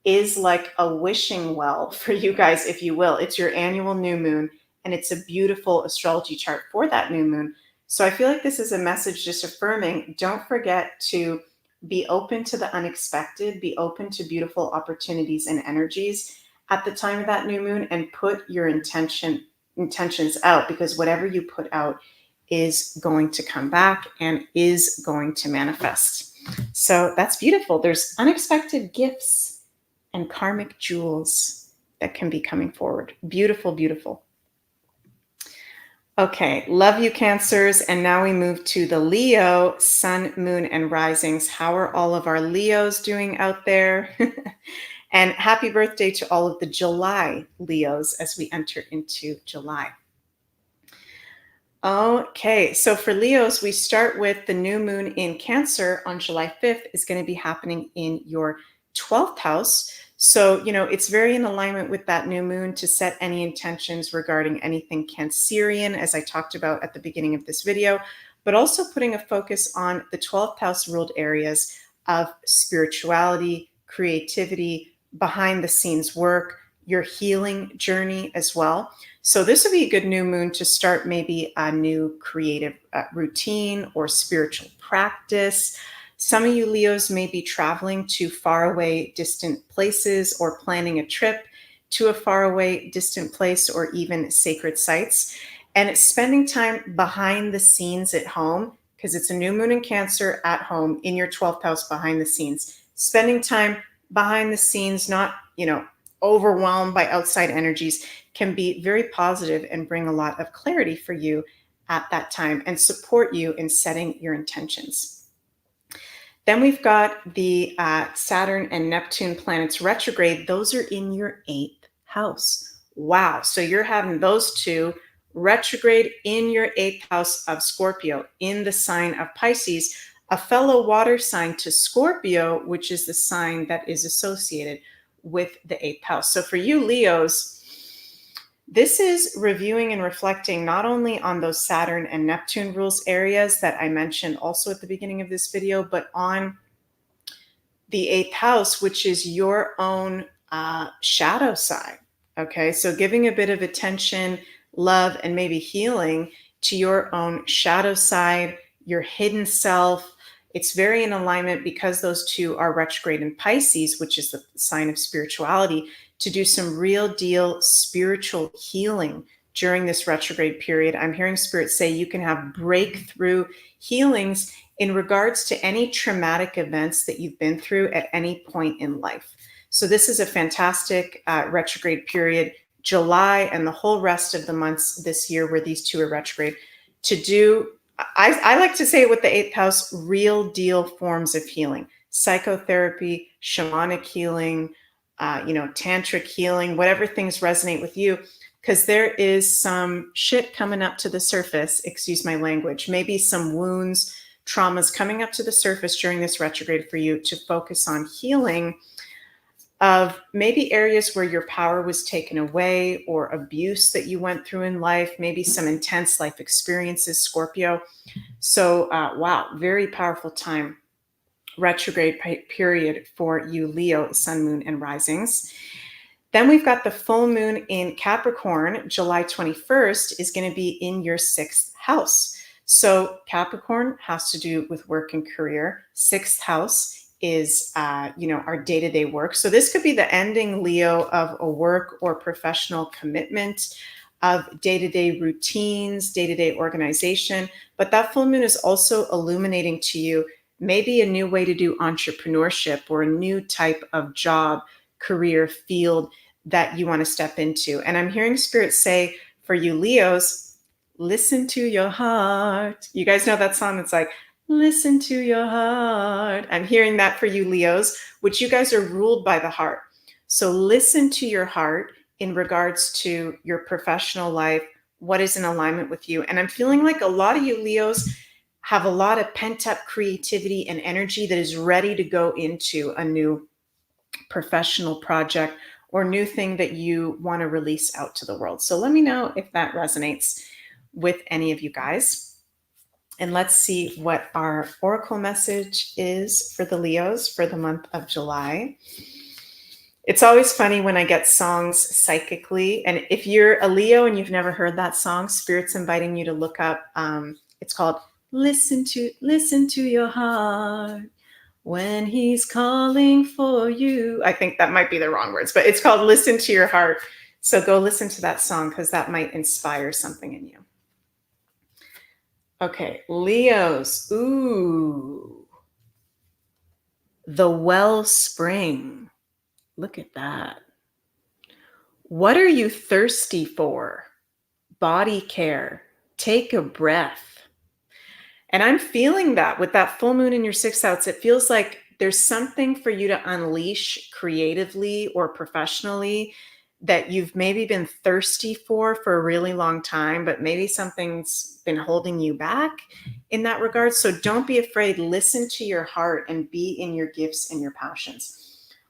A: is like a wishing well for you guys, if you will. It's your annual new moon, and it's a beautiful astrology chart for that new moon. So I feel like this is a message just affirming don't forget to be open to the unexpected, be open to beautiful opportunities and energies at the time of that new moon, and put your intentions out, because whatever you put out is going to come back and is going to manifest. So that's beautiful. There's unexpected gifts and karmic jewels that can be coming forward. Beautiful, beautiful. Okay, love you, Cancers. And now we move to the Leo, sun, moon, and risings. How are all of our Leos doing out there? And happy birthday to all of the July Leos as we enter into July. Okay, so for Leos, we start with the new moon in Cancer on July 5th is going to be happening in your 12th house. So, it's very in alignment with that new moon to set any intentions regarding anything Cancerian, as I talked about at the beginning of this video, but also putting a focus on the 12th house ruled areas of spirituality, creativity, behind the scenes work, your healing journey as well. So this would be a good new moon to start maybe a new creative routine or spiritual practice. Some of you Leos may be traveling to faraway, distant places or planning a trip to a faraway, distant place or even sacred sites. And it's spending time behind the scenes at home, because it's a new moon in Cancer at home in your 12th house behind the scenes. Spending time behind the scenes, not, overwhelmed by outside energies, can be very positive and bring a lot of clarity for you at that time and support you in setting your intentions. Then we've got the Saturn and Neptune planets retrograde. Those are in your 8th house. Wow. So you're having those two retrograde in your 8th house of Scorpio, in the sign of Pisces, a fellow water sign to Scorpio, which is the sign that is associated with the 8th house. So for you Leos, this is reviewing and reflecting not only on those Saturn and Neptune rules areas that I mentioned also at the beginning of this video, but on the 8th house, which is your own shadow side. Okay, so giving a bit of attention, love, and maybe healing to your own shadow side, your hidden self. It's very in alignment, because those two are retrograde in Pisces, which is the sign of spirituality, to do some real deal spiritual healing during this retrograde period. I'm hearing Spirit say you can have breakthrough healings in regards to any traumatic events that you've been through at any point in life. So this is a fantastic retrograde period, July and the whole rest of the months this year where these two are retrograde, to do, I like to say with the 8th house, real deal forms of healing, psychotherapy, shamanic healing, tantric healing, whatever things resonate with you, because there is some shit coming up to the surface, excuse my language, maybe some wounds, traumas coming up to the surface during this retrograde for you to focus on healing of maybe areas where your power was taken away or abuse that you went through in life, maybe some intense life experiences, Scorpio. So, wow, very powerful time, retrograde period for you, Leo, sun, moon, and risings. Then we've got the full moon in Capricorn, July 21st, is going to be in your 6th house. So Capricorn has to do with work and career. 6th house is, our day-to-day work. So this could be the ending, Leo, of a work or professional commitment, of day-to-day routines, day-to-day organization. But that full moon is also illuminating to you maybe a new way to do entrepreneurship or a new type of job, career, field that you want to step into. And I'm hearing Spirit say for you Leos, listen to your heart. You guys know that song that's like, listen to your heart. I'm hearing that for you Leos, which you guys are ruled by the heart. So listen to your heart in regards to your professional life, what is in alignment with you. And I'm feeling like a lot of you Leos have a lot of pent-up creativity and energy that is ready to go into a new professional project or new thing that you want to release out to the world. So let me know if that resonates with any of you guys. And let's see what our oracle message is for the Leos for the month of July. It's always funny when I get songs psychically. And if you're a Leo and you've never heard that song, Spirit's inviting you to look up. It's called Listen to Your Heart when He's Calling for You. I think that might be the wrong words, but it's called Listen to Your Heart. So go listen to that song because that might inspire something in you. Okay, Leos. Ooh, the wellspring. Look at that. What are you thirsty for? Body care. Take a breath. And I'm feeling that with that full moon in your sixth house. It feels like there's something for you to unleash creatively or professionally that you've maybe been thirsty for a really long time, but maybe something's been holding you back in that regard. So don't be afraid. Listen to your heart and be in your gifts and your passions.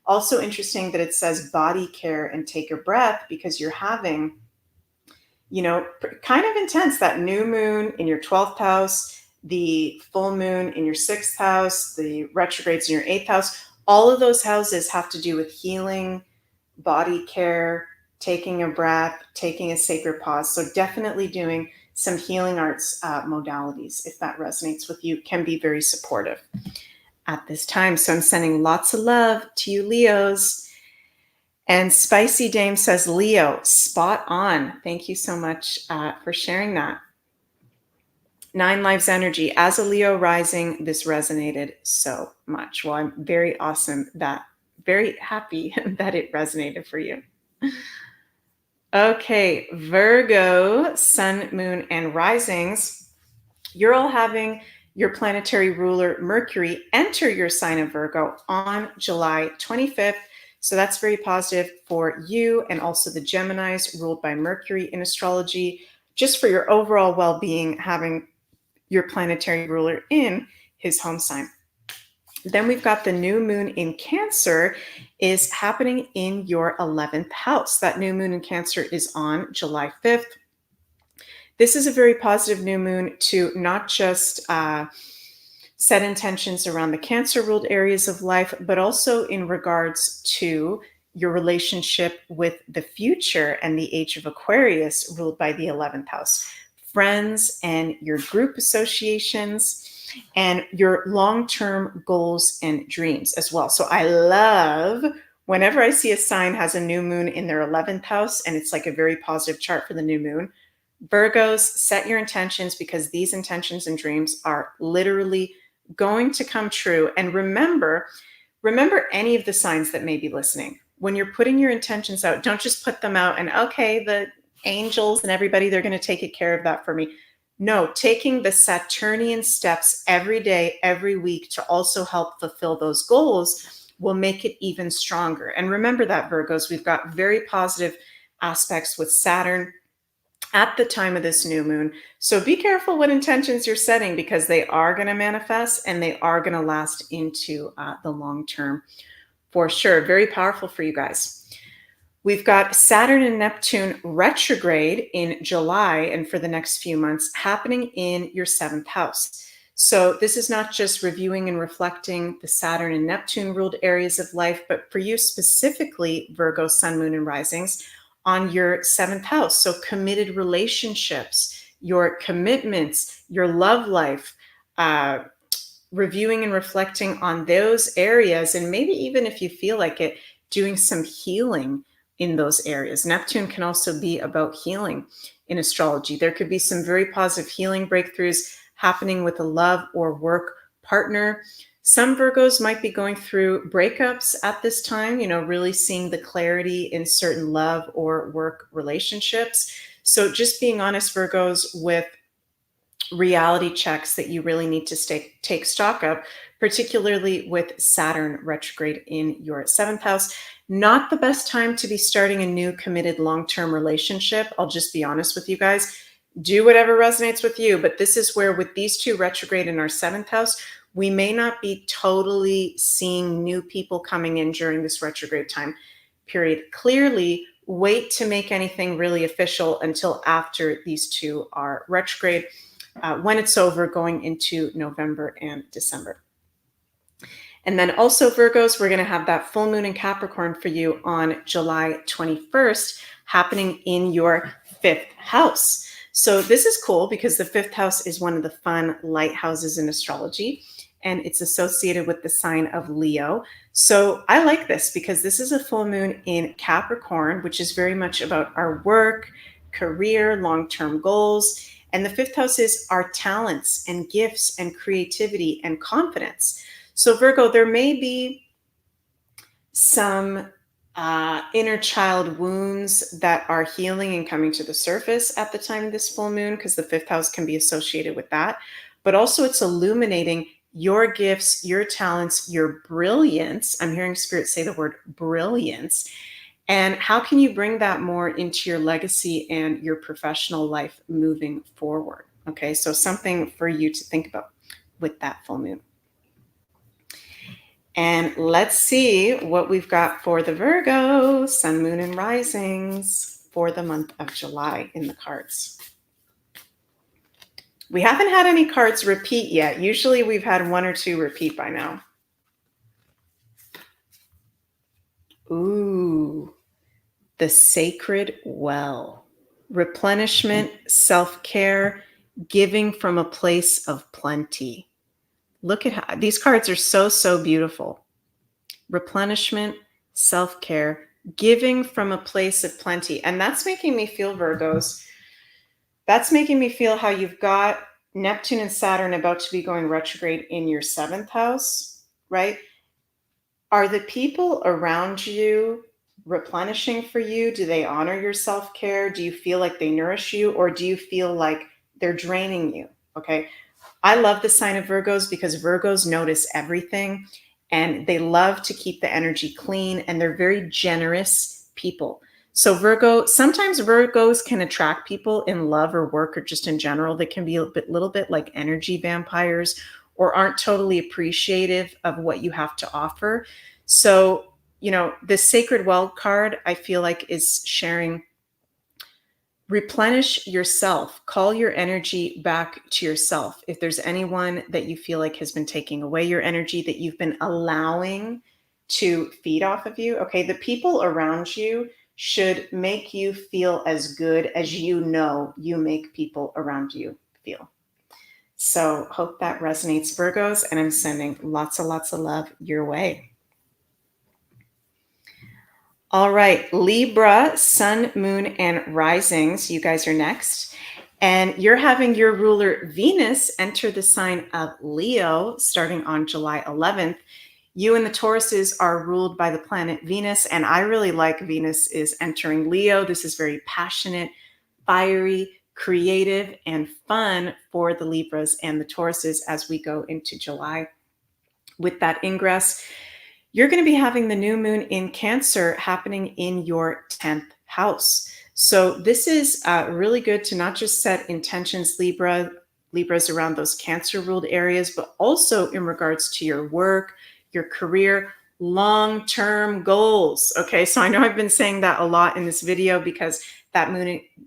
A: Also interesting that it says body care and take a breath because you're having, kind of intense, that new moon in your 12th house, the full moon in your 6th house, the retrogrades in your 8th house. All of those houses have to do with healing, body care, taking a breath, taking a sacred pause. So definitely doing some healing arts modalities, if that resonates with you, can be very supportive at this time. So I'm sending lots of love to you, Leos. And Spicy Dame says, Leo, spot on. Thank you so much for sharing that. 9 Lives Energy. As a Leo rising, this resonated so much. Well, I'm very happy that it resonated for you. Okay, Virgo, Sun, Moon, and Risings. You're all having your planetary ruler, Mercury, enter your sign of Virgo on July 25th. So that's very positive for you and also the Geminis ruled by Mercury in astrology, just for your overall well-being, having your planetary ruler in his home sign. Then we've got the new moon in Cancer is happening in your 11th house. That new moon in Cancer is on July 5th. This is a very positive new moon to not just set intentions around the Cancer-ruled areas of life, but also in regards to your relationship with the future and the age of Aquarius ruled by the 11th house. Friends and your group associations and your long-term goals and dreams as well. So I love whenever I see a sign has a new moon in their 11th house and it's like a very positive chart for the new moon. Virgos, set your intentions because these intentions and dreams are literally going to come true. And remember any of the signs that may be listening. When you're putting your intentions out, don't just put them out and okay, the angels and everybody, they're going to take care of that for me. No, taking the Saturnian steps every day, every week to also help fulfill those goals will make it even stronger. And remember that, Virgos, we've got very positive aspects with Saturn at the time of this new moon. So be careful what intentions you're setting because they are going to manifest and they are going to last into the long term for sure. Very powerful for you guys. We've got Saturn and Neptune retrograde in July and for the next few months happening in your 7th house. So this is not just reviewing and reflecting the Saturn and Neptune ruled areas of life, but for you specifically, Virgo, Sun, Moon, and Risings, on your 7th house. So committed relationships, your commitments, your love life, reviewing and reflecting on those areas. And maybe even if you feel like it, doing some healing in those areas. Neptune can also be about healing in astrology. There could be some very positive healing breakthroughs happening with a love or work partner. Some Virgos might be going through breakups at this time, really seeing the clarity in certain love or work relationships. So just being honest, Virgos, with reality checks that you really need to take stock of, particularly with Saturn retrograde in your 7th house. Not the best time to be starting a new committed long-term relationship. I'll just be honest with you guys. Do whatever resonates with you. But this is where with these two retrograde in our 7th house, we may not be totally seeing new people coming in during this retrograde time period. Clearly, wait to make anything really official until after these two are retrograde. when it's over, going into November and December. And then also Virgos, we're going to have that full moon in Capricorn for you on July 21st, happening in your fifth house. So this is cool because the fifth house is one of the fun light houses in astrology, and it's associated with the sign of Leo. So I like this because this is a full moon in Capricorn, which is very much about our work, career, long-term goals. And the fifth house is our talents and gifts and creativity and confidence. So Virgo, there may be some inner child wounds that are healing and coming to the surface at the time of this full moon, because the fifth house can be associated with that. But also it's illuminating your gifts, your talents, your brilliance. I'm hearing Spirit say the word brilliance. And how can you bring that more into your legacy and your professional life moving forward? Okay, so something for you to think about with that full moon. And let's see what we've got for the Virgo, Sun, Moon, and Risings for the month of July in the cards. We haven't had any cards repeat yet. Usually we've had one or two repeat by now. Ooh, the sacred well. Replenishment, self-care, giving from a place of plenty. Look at how these cards are so beautiful. Replenishment, self-care, giving from a place of plenty. And that's making me feel, Virgos, that's making me feel how you've got Neptune and Saturn about to be going retrograde in your seventh house, right? Are the people around you replenishing for you? Do they honor your self-care? Do you feel like they nourish you, or do you feel like they're draining you? Okay. I love the sign of Virgos because Virgos notice everything and they love to keep the energy clean, and they're very generous people. So Virgo, sometimes Virgos can attract people in love or work or just in general that can be a little bit like energy vampires, or aren't totally appreciative of what you have to offer. So, you know, the Sacred Well card, I feel like, is sharing, replenish yourself, call your energy back to yourself. If there's anyone that you feel like has been taking away your energy that you've been allowing to feed off of you, okay, the people around you should make you feel as good as you know you make people around you feel. So hope that resonates, Virgos, and I'm sending lots of love your way. All right, Libra, Sun, Moon, and Risings. You guys are next. And you're having your ruler Venus enter the sign of Leo starting on July 11th. You and the Tauruses are ruled by the planet Venus, and I really like Venus is entering Leo. This is very passionate, fiery, creative, and fun for the Libras and the Tauruses as we go into July. With that ingress, you're going to be having the new moon in Cancer happening in your 10th house. So this is really good to not just set intentions, Libras, around those Cancer ruled areas, but also in regards to your work, your career, long-term goals. Okay, so I know I've been saying that a lot in this video because that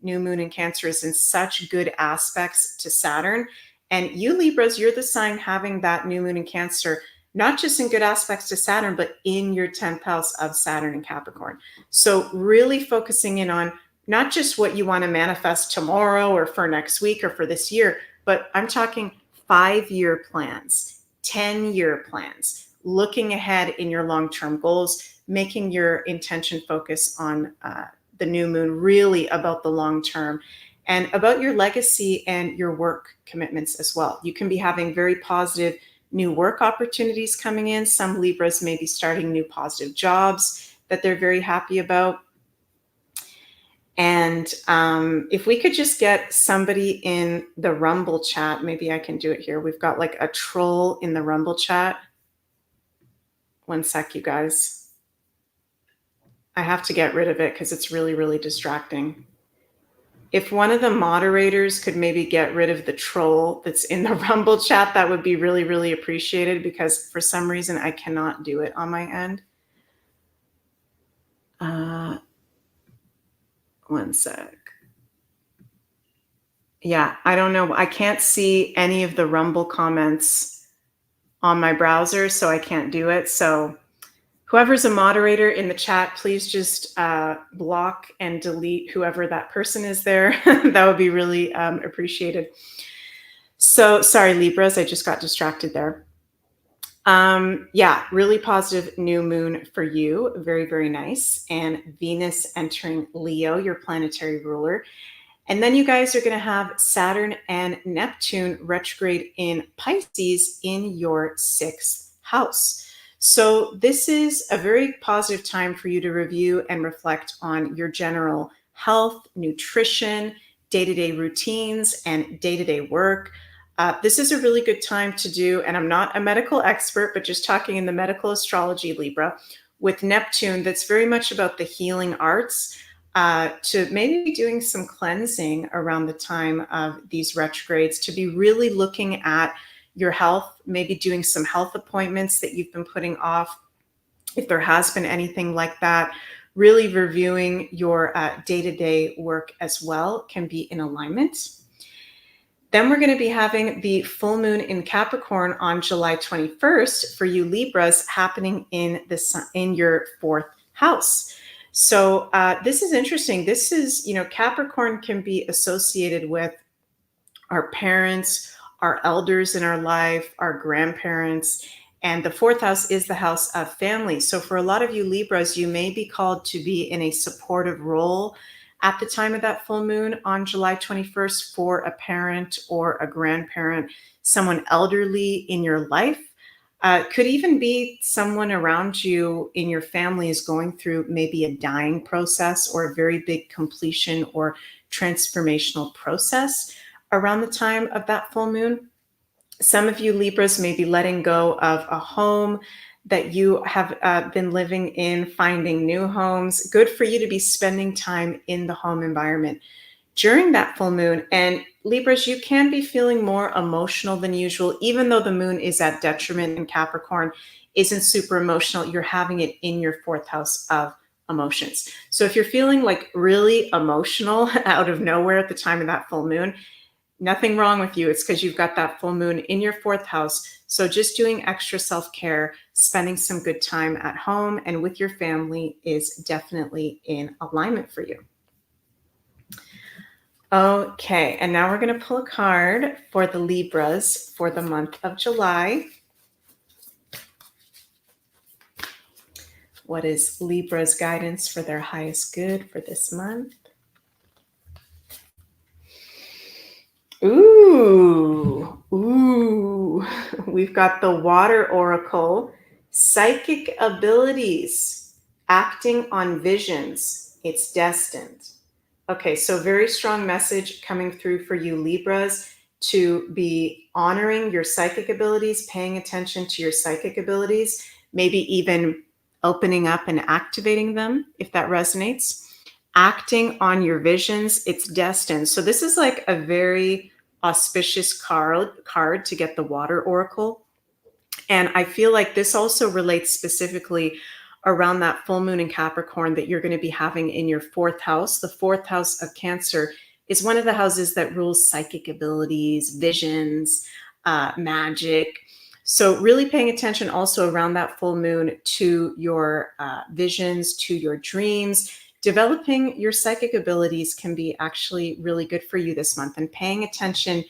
A: new moon in Cancer is in such good aspects to Saturn. And you Libras, you're the sign having that new moon in Cancer, not just in good aspects to Saturn, but in your 10th house of Saturn and Capricorn. So really focusing in on not just what you want to manifest tomorrow or for next week or for this year, but I'm talking 5-year plans, 10-year plans, looking ahead in your long-term goals, making your intention focus on the new moon really about the long term and about your legacy and your work commitments as well. You can be having very positive new work opportunities coming in. Some Libras may be starting new positive jobs that they're very happy about. And if we could just get somebody in the Rumble chat, maybe I can do it here. We've got like a troll in the Rumble chat. One sec, you guys. I have to get rid of it because it's really distracting. If one of the moderators could maybe get rid of the troll that's in the Rumble chat, that would be really appreciated, because for some reason I cannot do it on my end. One sec. Yeah, I don't know. I can't see any of the Rumble comments on my browser, so I can't do it. So whoever's a moderator in the chat, please just block and delete whoever that person is there. That would be really appreciated. So sorry, Libras, I just got distracted there. Yeah, really positive new moon for you. Very, very nice. And Venus entering Leo, your planetary ruler. And then you guys are going to have Saturn and Neptune retrograde in Pisces in your 6th house. So this is a very positive time for you to review and reflect on your general health, nutrition, day-to-day routines, and day-to-day work. This is a really good time to do, and I'm not a medical expert, but just talking in the medical astrology Libra, with Neptune, that's very much about the healing arts, to maybe be doing some cleansing around the time of these retrogrades, to be really looking at your health, maybe doing some health appointments that you've been putting off, if there has been anything like that. Really reviewing your day-to-day work as well can be in alignment. Then we're going to be having the full moon in Capricorn on July 21st for you Libras, happening in your 4th house. So this is interesting. This is, Capricorn can be associated with our parents, our elders in our life, our grandparents, and the 4th house is the house of family. So for a lot of you Libras, you may be called to be in a supportive role at the time of that full moon on July 21st for a parent or a grandparent, someone elderly in your life. Could even be someone around you in your family is going through maybe a dying process or a very big completion or transformational process around the time of that full moon. Some of you Libras may be letting go of a home that you have been living in, finding new homes. Good for you to be spending time in the home environment during that full moon. And Libras, you can be feeling more emotional than usual, even though the moon is at detriment in Capricorn, isn't super emotional. You're having it in your 4th house of emotions. So if you're feeling like really emotional out of nowhere at the time of that full moon, nothing wrong with you. It's because you've got that full moon in your 4th house. So just doing extra self-care, spending some good time at home and with your family is definitely in alignment for you. Okay, and now we're going to pull a card for the Libras for the month of July. What is Libra's guidance for their highest good for this month? Ooh, we've got the Water Oracle, psychic abilities, acting on visions. It's destined. Okay, so very strong message coming through for you Libras to be honoring your psychic abilities, paying attention to your psychic abilities, maybe even opening up and activating them if that resonates. Acting on your visions, it's destined. So this is like a very auspicious card to get the Water Oracle. And I feel like this also relates specifically around that full moon in Capricorn that you're going to be having in your 4th house. The 4th house of Cancer is one of the houses that rules psychic abilities, visions, magic. So really paying attention also around that full moon to your visions, to your dreams. Developing your psychic abilities can be actually really good for you this month, and paying attention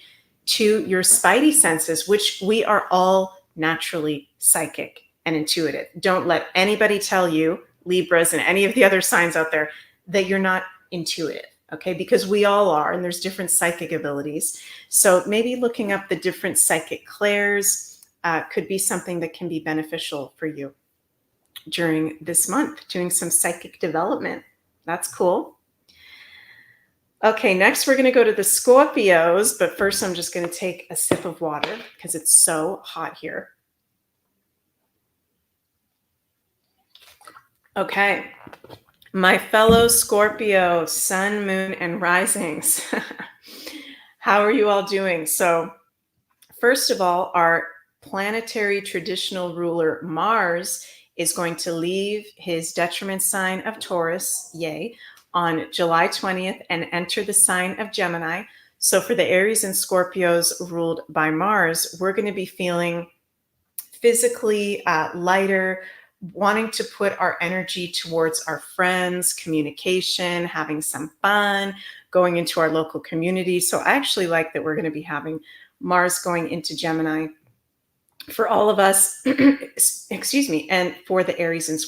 A: to your spidey senses, which we are all naturally psychic and intuitive. Don't let anybody tell you, Libras and any of the other signs out there, that you're not intuitive, okay? Because we all are, and there's different psychic abilities. So maybe looking up the different psychic clairs could be something that can be beneficial for you during this month, doing some psychic development. That's cool. Okay, next we're going to go to the Scorpios, but first I'm just going to take a sip of water because it's so hot here. Okay, my fellow Scorpio, sun, moon, and risings. How are you all doing? So first of all, our planetary traditional ruler Mars is going to leave his detriment sign of Taurus, yay, on July 20th and enter the sign of Gemini. So for the Aries and Scorpios ruled by Mars, we're going to be feeling physically lighter, wanting to put our energy towards our friends, communication, having some fun, going into our local community. So I actually like that we're going to be having Mars going into Gemini for all of us, excuse me, and for the Aries and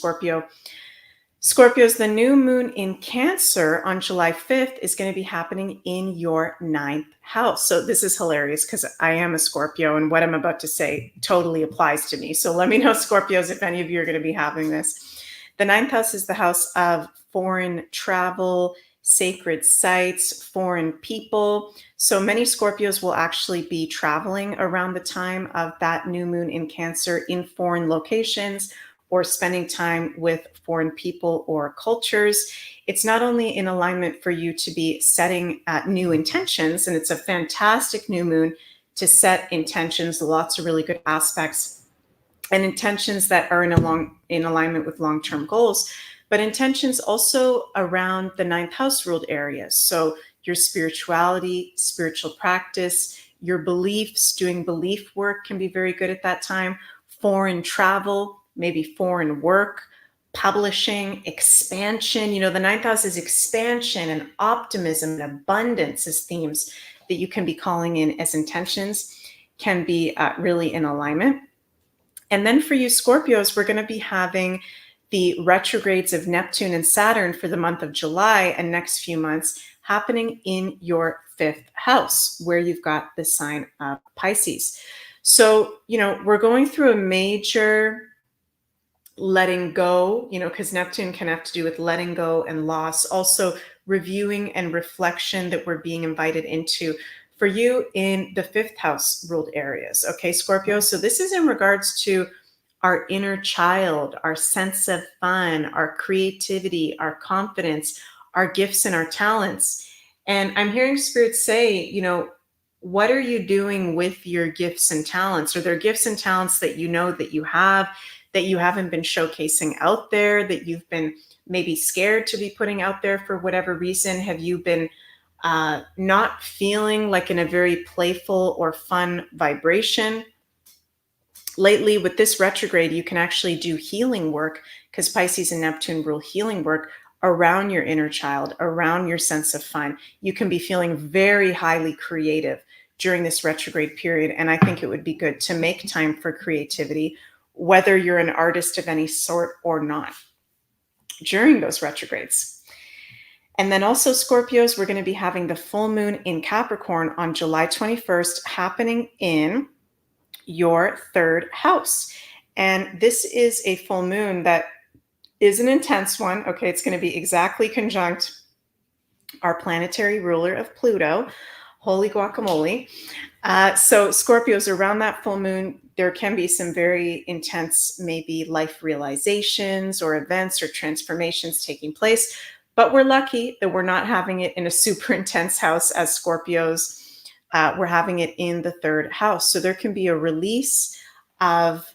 A: Scorpios, the new moon in Cancer on July 5th is going to be happening in your 9th house. So this is hilarious because I am a Scorpio and what I'm about to say totally applies to me. So let me know, Scorpios, if any of you are going to be having this. The 9th house is the house of foreign travel, sacred sites, foreign people. So many Scorpios will actually be traveling around the time of that new moon in Cancer in foreign locations, or spending time with foreign people or cultures. It's not only in alignment for you to be setting new intentions, and it's a fantastic new moon to set intentions, lots of really good aspects, and intentions that are in alignment with long-term goals, but intentions also around the 9th house ruled areas. So your spirituality, spiritual practice, your beliefs, doing belief work can be very good at that time. Foreign travel, maybe foreign work, publishing, expansion. You know, the 9th house is expansion and optimism and abundance as themes that you can be calling in as intentions, can be really in alignment. And then for you Scorpios, we're going to be having the retrogrades of Neptune and Saturn for the month of July and next few months happening in your 5th house, where you've got the sign of Pisces. So, you know, we're going through a major letting go, you know, because Neptune can have to do with letting go and loss, also reviewing and reflection that we're being invited into for you in the 5th house ruled areas. Okay, Scorpio. So this is in regards to our inner child, our sense of fun, our creativity, our confidence, our gifts and our talents. And I'm hearing Spirit say, you know, what are you doing with your gifts and talents? Are there gifts and talents that you know that you have, that you haven't been showcasing out there, that you've been maybe scared to be putting out there for whatever reason? Have you been not feeling like in a very playful or fun vibration? Lately, with this retrograde, you can actually do healing work, because Pisces and Neptune rule healing work around your inner child, around your sense of fun. You can be feeling very highly creative during this retrograde period. And I think it would be good to make time for creativity, whether you're an artist of any sort or not, during those retrogrades. And then also, Scorpios, we're going to be having the full moon in Capricorn on July 21st happening in your 3rd house. And this is a full moon that is an intense one. Okay, it's going to be exactly conjunct our planetary ruler of Pluto. Holy guacamole. So Scorpios, around that full moon, there can be some very intense, maybe life realizations or events or transformations taking place. But we're lucky that we're not having it in a super intense house as Scorpios. We're having it in the 3rd house. So there can be a release of,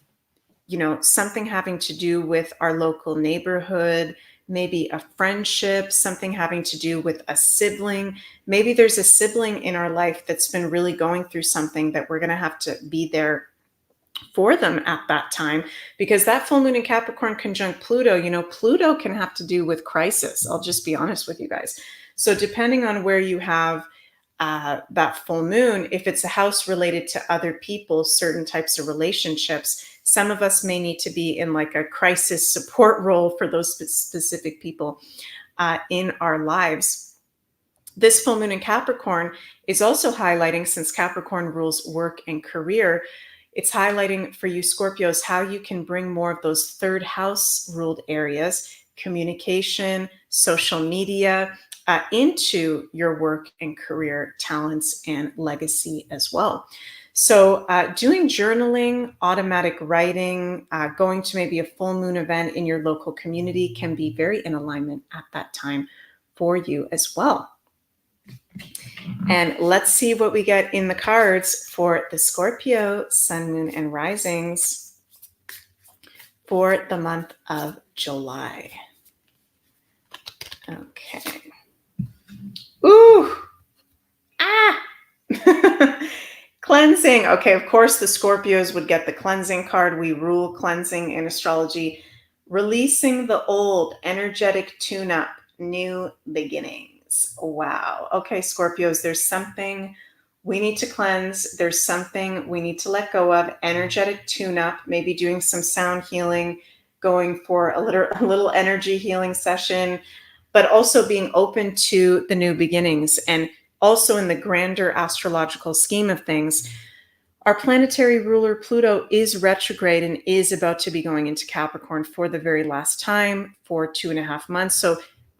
A: you know, something having to do with our local neighborhood, maybe a friendship, something having to do with a sibling. Maybe there's a sibling in our life that's been really going through something that we're going to have to be there for them at that time, because that full moon in Capricorn conjunct Pluto, you know, Pluto can have to do with crisis. I'll just be honest with you guys. So depending on where you have that full moon, if it's a house related to other people, certain types of relationships, some of us may need to be in like a crisis support role for those specific people in our lives. This full moon in Capricorn is also highlighting, since Capricorn rules work and career, it's highlighting for you Scorpios how you can bring more of those 3rd house ruled areas, communication, social media, into your work and career talents and legacy as well. So doing journaling, automatic writing, going to maybe a full moon event in your local community can be very in alignment at that time for you as well. And let's see what we get in the cards for the Scorpio sun, moon, and risings for the month of July. Okay. Ooh. Ah. Cleansing. Okay, of course, the Scorpios would get the cleansing card. We rule cleansing in astrology. Releasing the old, energetic tune up, new beginnings. Wow. Okay, Scorpios, there's something we need to cleanse. There's something we need to let go of. Energetic tune up, maybe doing some sound healing, going for a little energy healing session, but also being open to the new beginnings. And also in the grander astrological scheme of things, our planetary ruler Pluto is retrograde and is about to be going into Capricorn for the very last time for 2.5 months. So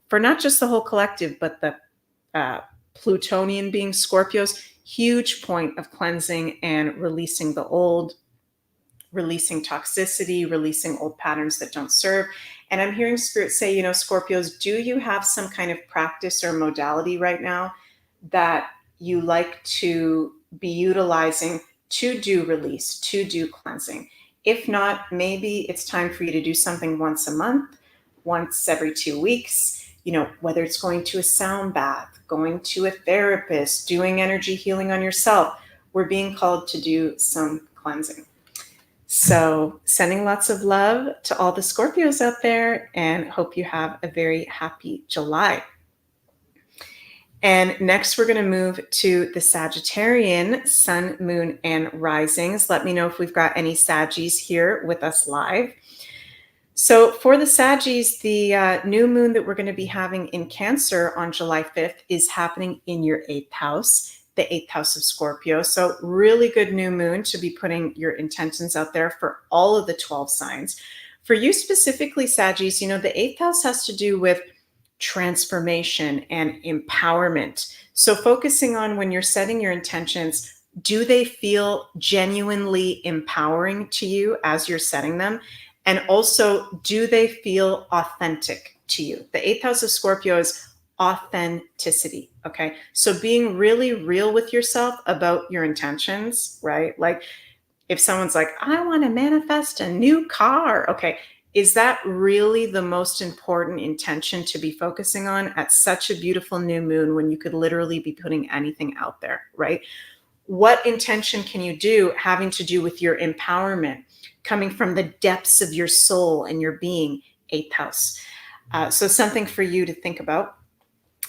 A: for not just the whole collective, but the Plutonian being Scorpios, huge point of cleansing and releasing the old, releasing toxicity, releasing old patterns that don't serve. And I'm hearing Spirit say, Scorpios, do you have some kind of practice or modality right now that you like to be utilizing to do release, to do cleansing? If not, maybe it's time for you to do something once a month, once every 2 weeks, whether it's going to a sound bath, going to a therapist, doing energy healing on yourself. We're being called to do some cleansing. So sending lots of love to all the Scorpios out there, and hope you have a very happy July. And next we're going to move to the Sagittarian sun, moon, and risings. Let me know if we've got any Saggies here with us live. So for the Saggies, the new moon that we're going to be having in Cancer on July 5th is happening in your 8th house, the 8th house of Scorpio. So really good new moon to be putting your intentions out there for all of the 12 signs. For you specifically, Saggies, the 8th house has to do with transformation and empowerment. So focusing on when you're setting your intentions, do they feel genuinely empowering to you as you're setting them? And also, do they feel authentic to you? The 8th house of Scorpio is authenticity. Okay. So being really real with yourself about your intentions, right? Like if someone's like, I want to manifest a new car. Okay. Is that really the most important intention to be focusing on at such a beautiful new moon when you could literally be putting anything out there, right? What intention can you do having to do with your empowerment, coming from the depths of your soul and your being, 8th house? So something for you to think about.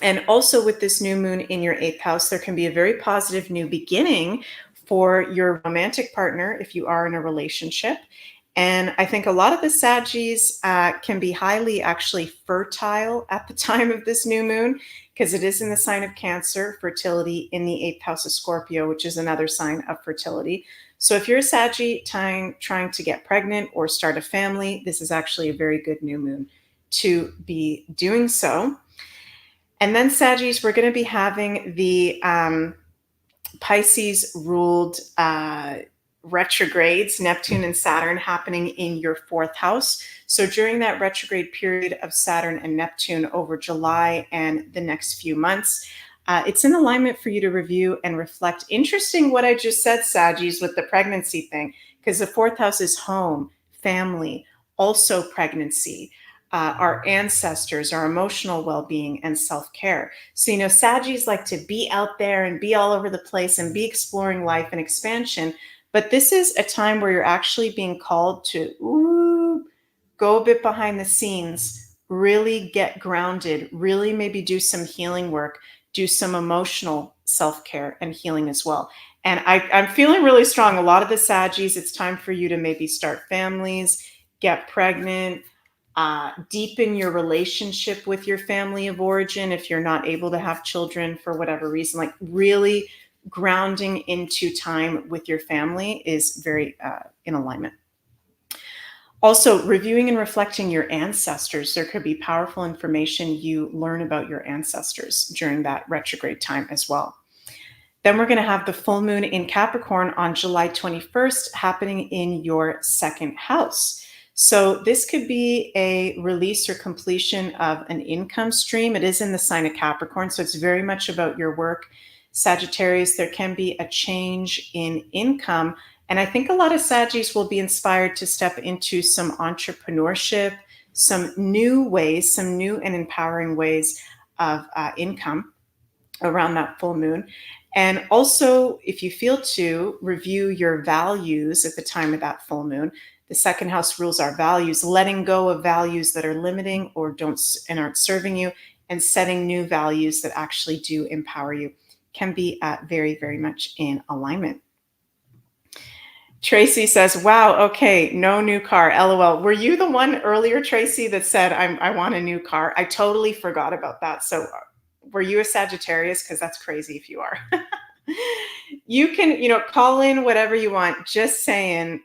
A: And also with this new moon in your 8th house, there can be a very positive new beginning for your romantic partner if you are in a relationship. And I think a lot of the Saggies can be highly actually fertile at the time of this new moon, because it is in the sign of Cancer, fertility in the 8th house of Scorpio, which is another sign of fertility. So if you're a Saggy trying to get pregnant or start a family, this is actually a very good new moon to be doing so. And then Saggies, we're going to be having the Pisces ruled retrogrades, Neptune and Saturn, happening in your 4th house. So during that retrograde period of Saturn and Neptune over July and the next few months, it's in alignment for you to review and reflect. Interesting what I just said, Saggies, with the pregnancy thing, because the 4th house is home, family, also pregnancy, our ancestors, our emotional well-being, and self-care. So, Saggies like to be out there and be all over the place and be exploring life and expansion. But this is a time where you're actually being called to go a bit behind the scenes, really get grounded, really maybe do some healing work, do some emotional self-care and healing as well. And I'm feeling really strong. A lot of the Saggies, it's time for you to maybe start families, get pregnant, deepen your relationship with your family of origin if you're not able to have children for whatever reason. Like really grounding into time with your family is very in alignment. Also, reviewing and reflecting your ancestors. There could be powerful information you learn about your ancestors during that retrograde time as well. Then we're going to have the full moon in Capricorn on July 21st happening in your 2nd house. So this could be a release or completion of an income stream. It is in the sign of Capricorn, so it's very much about your work. Sagittarius, there can be a change in income. And I think a lot of Saggies will be inspired to step into some entrepreneurship, some new ways, some new and empowering ways of income. around that full moon. And also, if you feel to, review your values at the time of that full moon. The second house rules our values, letting go of values that are limiting or don't and aren't serving you, and setting new values that actually do empower you can be very, very much in alignment. Tracy says, wow, okay, no new car, LOL. Were you the one earlier, Tracy, that said, I want a new car? I totally forgot about that. So were you a Sagittarius? Because that's crazy if you are. You can, call in whatever you want. Just saying,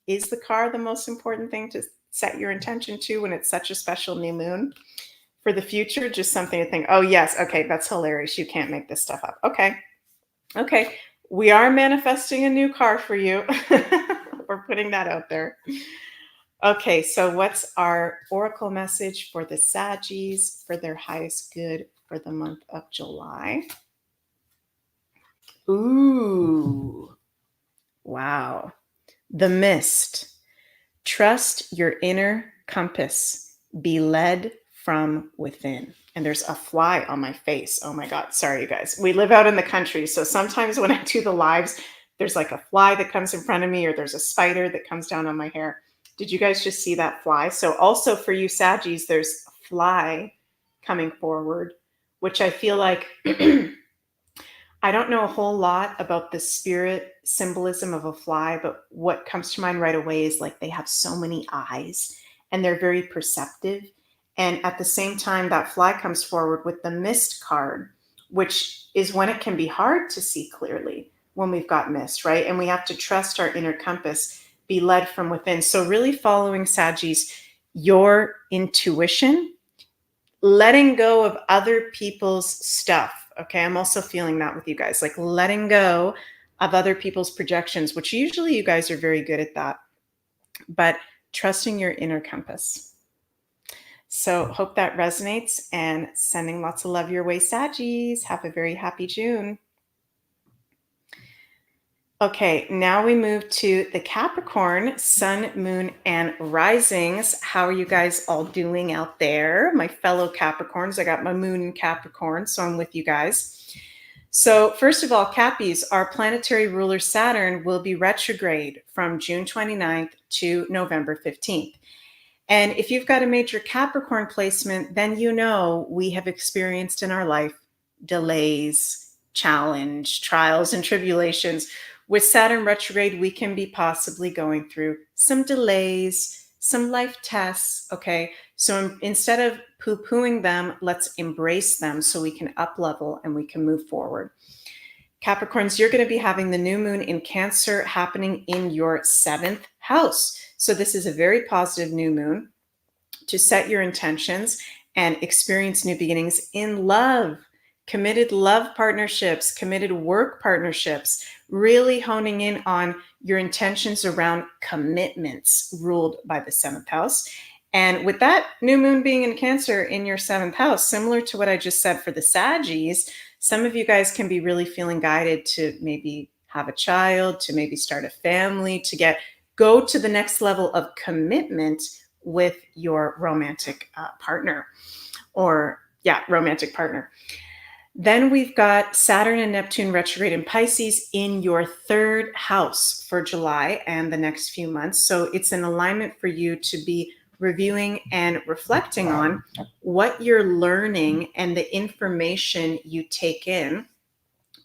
A: is the car the most important thing to set your intention to when it's such a special new moon? For the future, just something to think, oh, yes, okay, that's hilarious. You can't make this stuff up. Okay. We are manifesting a new car for you. We're putting that out there. Okay, so what's our oracle message for the Saggies for their highest good for the month of July? Ooh, wow. The Mist. Trust your inner compass. Be led from within. And there's a fly on my face. Oh my God. Sorry, you guys. We live out in the country. So sometimes when I do the lives, there's like a fly that comes in front of me, or there's a spider that comes down on my hair. Did you guys just see that fly? So also for you Saggies, there's a fly coming forward, which I feel like I don't know a whole lot about the spirit symbolism of a fly, but what comes to mind right away is like they have so many eyes and they're very perceptive. And at the same time, that fly comes forward with the mist card, which is when it can be hard to see clearly when we've got mist, right? And we have to trust our inner compass, be led from within. So really following Saggies, your intuition, letting go of other people's stuff. Okay, I'm also feeling that with you guys, like letting go of other people's projections, which usually you guys are very good at that, but trusting your inner compass. So hope that resonates, and sending lots of love your way, Saggies. Have a very happy June. Okay, now we move to the Capricorn, sun, moon, and risings. How are you guys all doing out there? My fellow Capricorns, I got my moon in Capricorn, so I'm with you guys. So first of all, Cappies, our planetary ruler Saturn will be retrograde from June 29th to November 15th. And if you've got a major Capricorn placement, then you know we have experienced in our life delays, challenge, trials, and tribulations. With Saturn retrograde, we can be possibly going through some delays, some life tests, okay? So instead of poo-pooing them, let's embrace them so we can up-level and we can move forward. Capricorns, you're going to be having the new moon in Cancer happening in your 7th house. So this is a very positive new moon to set your intentions and experience new beginnings in love. Committed love partnerships, committed work partnerships, really honing in on your intentions around commitments ruled by the 7th house. And with that new moon being in Cancer in your 7th house, similar to what I just said for the Saggies, some of you guys can be really feeling guided to maybe have a child, to maybe start a family, to go to the next level of commitment with your romantic partner, romantic partner. Then we've got Saturn and Neptune retrograde in Pisces in your 3rd house for July and the next few months. So it's an alignment for you to be reviewing and reflecting on what you're learning and the information you take in.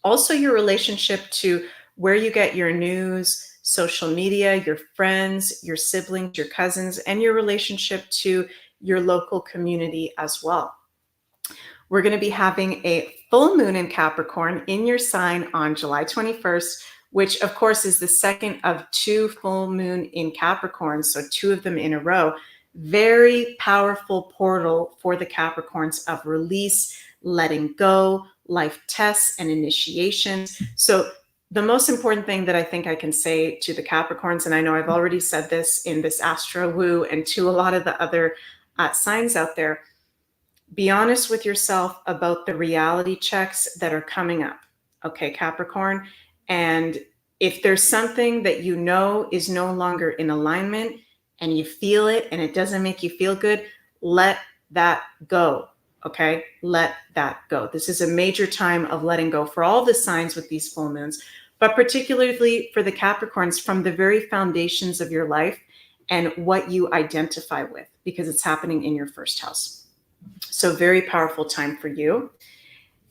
A: Also, your relationship to where you get your news, social media, your friends, your siblings, your cousins, and your relationship to your local community as well. We're going to be having a full moon in Capricorn in your sign on July 21st, which of course is the second of 2 full moon in Capricorn, so 2 of them in a row. Very powerful portal for the Capricorns of release, letting go, life tests, and initiations. So the most important thing that I think I can say to the Capricorns, and I know I've already said this in this Astro Woo and to a lot of the other signs out there, be honest with yourself about the reality checks that are coming up. Okay, Capricorn. And if there's something that you know is no longer in alignment and you feel it and it doesn't make you feel good, let that go. Okay, let that go. This is a major time of letting go for all the signs with these full moons, but particularly for the Capricorns from the very foundations of your life and what you identify with, because it's happening in your first house. So very powerful time for you.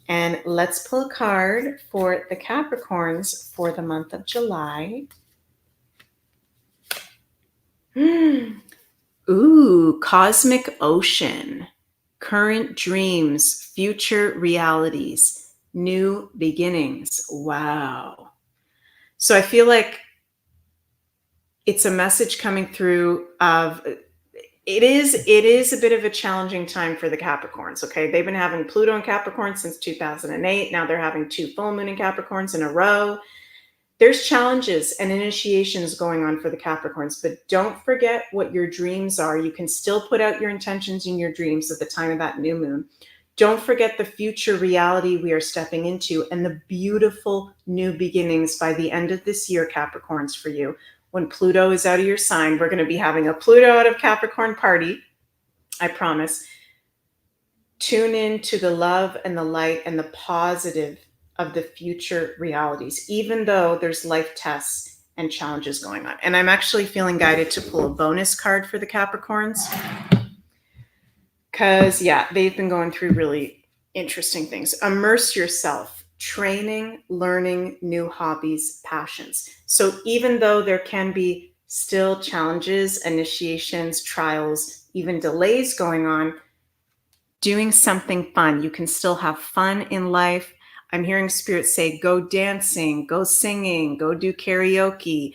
A: And let's pull a card for the Capricorns for the month of July. Ooh, cosmic ocean, current dreams, future realities, new beginnings. Wow. So I feel like it's a message coming through of it is a bit of a challenging time for the Capricorns. Okay, they've been having Pluto in Capricorn since 2008. Now they're having 2 full moon in Capricorns in a row. There's challenges and initiations going on for the Capricorns, but don't forget what your dreams are. You can still put out your intentions in your dreams at the time of that new moon. Don't forget the future reality we are stepping into and the beautiful new beginnings by the end of this year, Capricorns, for you. When Pluto is out of your sign, we're going to be having a Pluto out of Capricorn party, I promise. Tune in to the love and the light and the positive of the future realities, even though there's life tests and challenges going on. And I'm actually feeling guided to pull a bonus card for the Capricorns because, yeah, they've been going through really interesting things. Immerse yourself. Training, learning, new hobbies, passions. So even though there can be still challenges, initiations, trials, even delays going on, doing something fun. You can still have fun in life. I'm hearing Spirit say, go dancing, go singing, go do karaoke,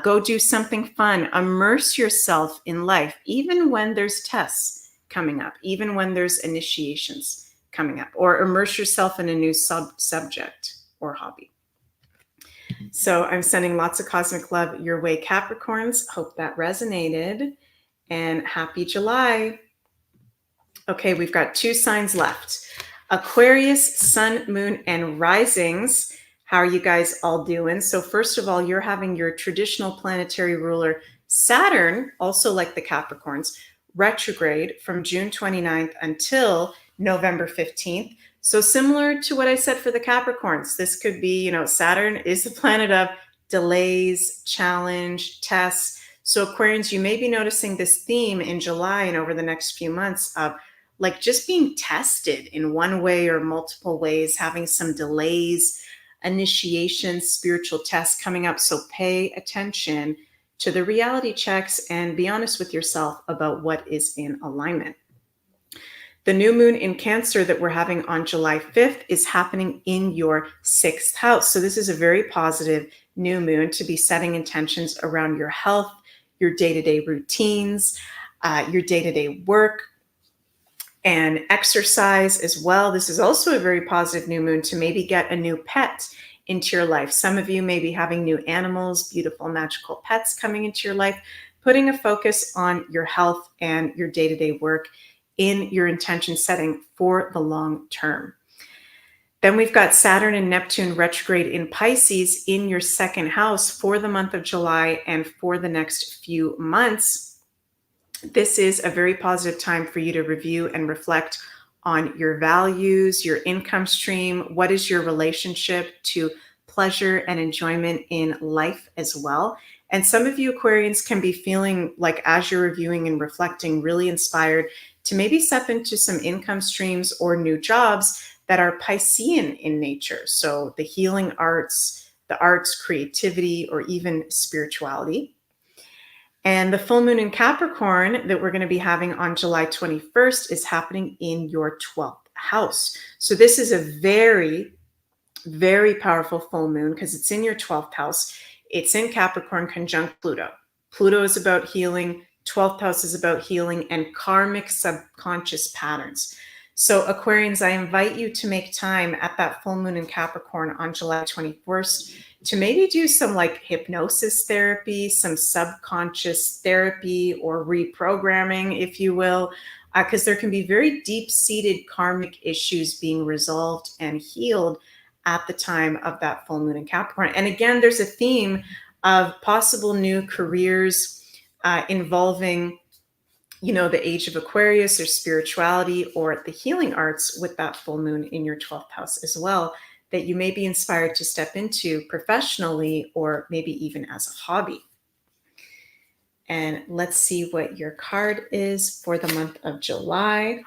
A: go do something fun. Immerse yourself in life, even when there's tests coming up, even when there's initiations coming up, or immerse yourself in a new subject or hobby. So I'm sending lots of cosmic love your way, Capricorns. Hope that resonated, and happy July. Okay, we've got 2 signs left. Aquarius, sun, moon, and risings. How are you guys all doing? So first of all, you're having your traditional planetary ruler, Saturn, also like the Capricorns, retrograde from June 29th until November 15th. So similar to what I said for the Capricorns, this could be, Saturn is the planet of delays, challenge, tests. So Aquarians, you may be noticing this theme in July and over the next few months of like just being tested in one way or multiple ways, having some delays, initiations, spiritual tests coming up. So pay attention to the reality checks and be honest with yourself about what is in alignment. The new moon in Cancer that we're having on July 5th is happening in your 6th house. So this is a very positive new moon to be setting intentions around your health, your day-to-day routines, your day-to-day work, and exercise as well. This is also a very positive new moon to maybe get a new pet into your life. Some of you may be having new animals, beautiful, magical pets coming into your life, putting a focus on your health and your day-to-day work in your intention setting for the long term. Then we've got Saturn and Neptune retrograde in Pisces in your 2nd house for the month of July and for the next few months. This is a very positive time for you to review and reflect on your values, your income stream. What is your relationship to pleasure and enjoyment in life as well? And some of you Aquarians can be feeling like, as you're reviewing and reflecting, really inspired to maybe step into some income streams or new jobs that are Piscean in nature. So the healing arts, the arts, creativity, or even spirituality. And the full moon in Capricorn that we're going to be having on July 21st is happening in your 12th house. So this is a very, very powerful full moon because it's in your 12th house. It's in Capricorn conjunct Pluto. Pluto is about healing. 12th house is about healing and karmic subconscious patterns. So Aquarians, I invite you to make time at that full moon in Capricorn on July 21st to maybe do some like hypnosis therapy, some subconscious therapy or reprogramming, if you will, because there can be very deep-seated karmic issues being resolved and healed at the time of that full moon in Capricorn. And again, there's a theme of possible new careers involving the age of Aquarius or spirituality or the healing arts with that full moon in your 12th house as well, that you may be inspired to step into professionally or maybe even as a hobby. And let's see what your card is for the month of July.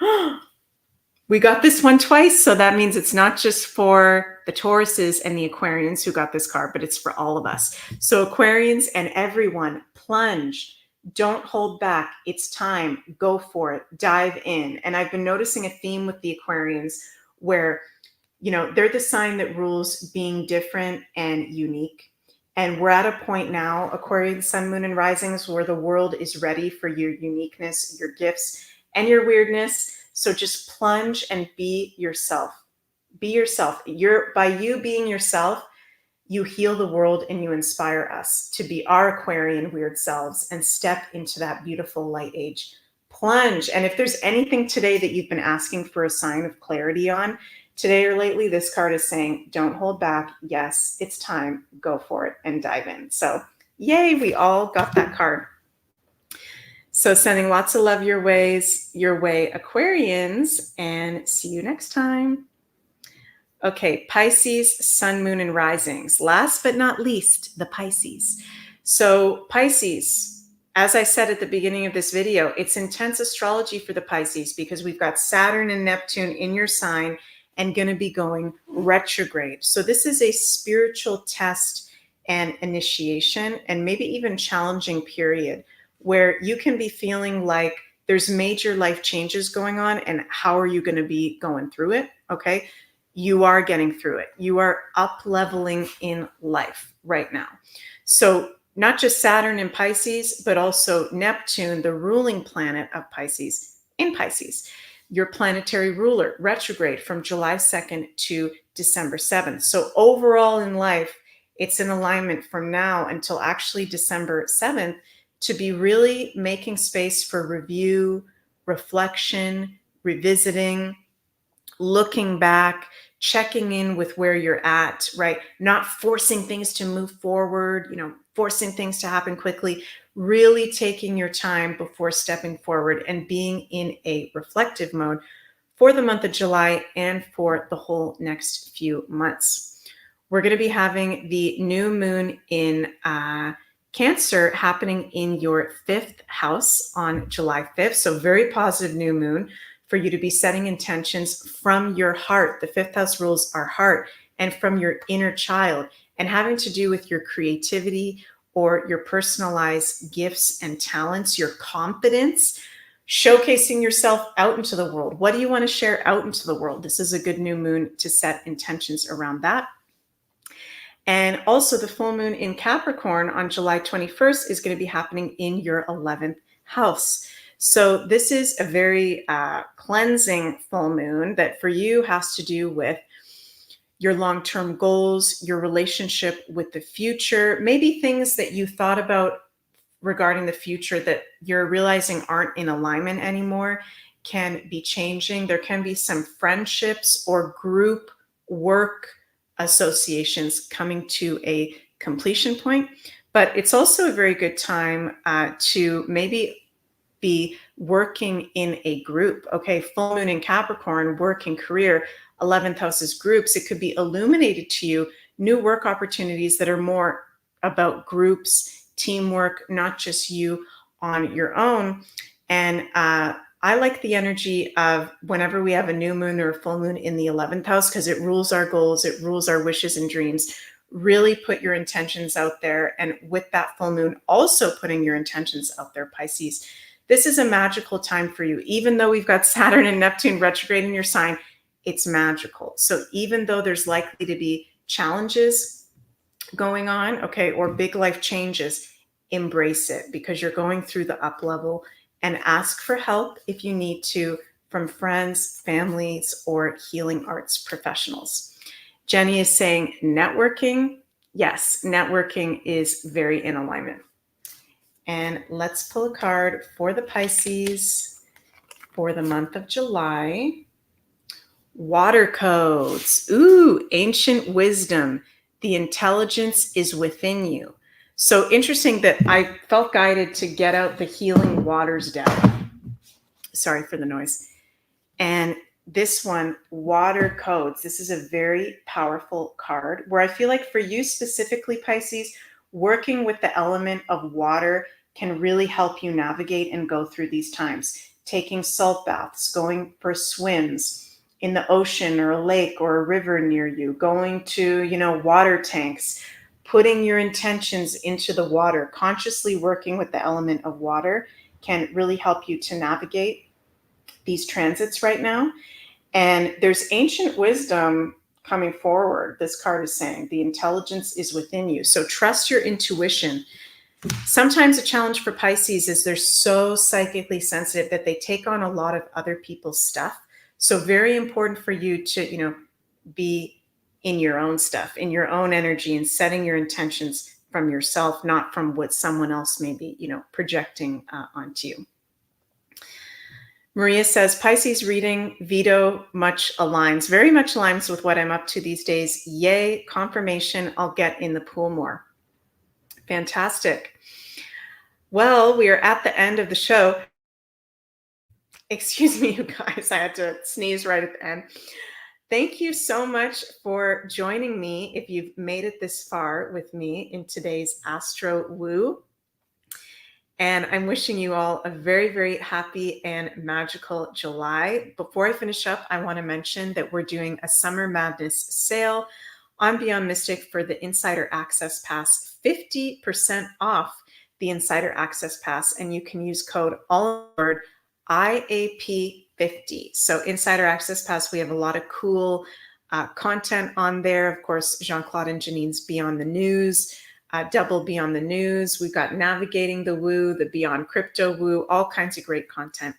A: We got this one twice, so that means it's not just for the Tauruses and the Aquarians who got this card, but it's for all of us. So Aquarians and everyone, plunge. Don't hold back. It's time. Go for it. Dive in. And I've been noticing a theme with the Aquarians where, they're the sign that rules being different and unique. And we're at a point now, Aquarian, Sun, Moon, and Risings, where the world is ready for your uniqueness, your gifts, and your weirdness. So just plunge and be yourself. Be yourself. By you being yourself, you heal the world and you inspire us to be our Aquarian weird selves and step into that beautiful light age. Plunge. And if there's anything today that you've been asking for a sign of clarity on, today or lately, this card is saying, don't hold back. Yes, it's time. Go for it and dive in. So yay, we all got that card. So sending lots of love your way, Aquarians, and see you next time. Okay, Pisces, Sun, Moon, and Risings. Last but not least, the Pisces. So Pisces, as I said at the beginning of this video, it's intense astrology for the Pisces because we've got Saturn and Neptune in your sign and going to be going retrograde. So this is a spiritual test and initiation and maybe even challenging period where you can be feeling like there's major life changes going on, and how are you going to be going through it? Okay. You are getting through it. You are up leveling in life right now. So not just Saturn in Pisces, but also Neptune, the ruling planet of Pisces, in Pisces, your planetary ruler, retrograde from July 2nd to December 7th. So overall in life, it's in alignment from now until actually December 7th to be really making space for review, reflection, revisiting, looking back, checking in with where you're at, right? Not forcing things to move forward, forcing things to happen quickly, really taking your time before stepping forward and being in a reflective mode for the month of July and for the whole next few months. We're going to be having the new moon in Cancer happening in your 5th house on July 5th. So very positive new moon for you to be setting intentions from your heart. The 5th house rules our heart, and from your inner child, and having to do with your creativity or your personalized gifts and talents, your confidence, showcasing yourself out into the world. What do you want to share out into the world? This is a good new moon to set intentions around that. And also the full moon in Capricorn on July 21st is going to be happening in your 11th house. So this is a very cleansing full moon that for you has to do with your long-term goals, your relationship with the future, maybe things that you thought about regarding the future that you're realizing aren't in alignment anymore can be changing. There can be some friendships or group work associations coming to a completion point, but it's also a very good time to maybe be working in a group. Okay, full moon in Capricorn, work and career, 11th house is groups. It could be illuminated to you new work opportunities that are more about groups, teamwork, not just you on your own. And I like the energy of whenever we have a new moon or a full moon in the 11th house, because it rules our goals, it rules our wishes and dreams. Really put your intentions out there. And with that full moon, also putting your intentions out there, Pisces. This is a magical time for you. Even though we've got Saturn and Neptune retrograde in your sign, it's magical. So even though there's likely to be challenges going on, okay, or big life changes, embrace it because you're going through the up level, and ask for help if you need to from friends, families, or healing arts professionals. Jenny is saying networking. Yes, networking is very in alignment. And let's pull a card for the Pisces for the month of July. Water codes. Ooh, ancient wisdom. The intelligence is within you. So interesting that I felt guided to get out the healing waters deck. Sorry for the noise. And this one, water codes. This is a very powerful card where I feel like for you specifically, Pisces, working with the element of water can really help you navigate and go through these times. Taking salt baths, going for swims in the ocean or a lake or a river near you, going to, water tanks, putting your intentions into the water, consciously working with the element of water can really help you to navigate these transits right now. And there's ancient wisdom coming forward. This card is saying the intelligence is within you. So trust your intuition. Sometimes a challenge for Pisces is they're so psychically sensitive that they take on a lot of other people's stuff. So very important for you to, be in your own stuff, in your own energy, and setting your intentions from yourself, not from what someone else may be, projecting onto you. Maria says, Pisces reading, Vito very much aligns with what I'm up to these days. Yay, confirmation, I'll get in the pool more. Fantastic. Well, we are at the end of the show. Excuse me, you guys, I had to sneeze right at the end. Thank you so much for joining me if you've made it this far with me in today's Astro Woo. And I'm wishing you all a very, very happy and magical July. Before I finish up, I want to mention that we're doing a Summer Madness sale on Beyond Mystic for the Insider Access Pass, 50% off the Insider Access Pass. And you can use code all word IAP50. So Insider Access Pass, we have a lot of cool content on there. Of course, Jean-Claude and Janine's Beyond the News, double Beyond the News. We've got Navigating the Woo, the Beyond Crypto Woo, all kinds of great content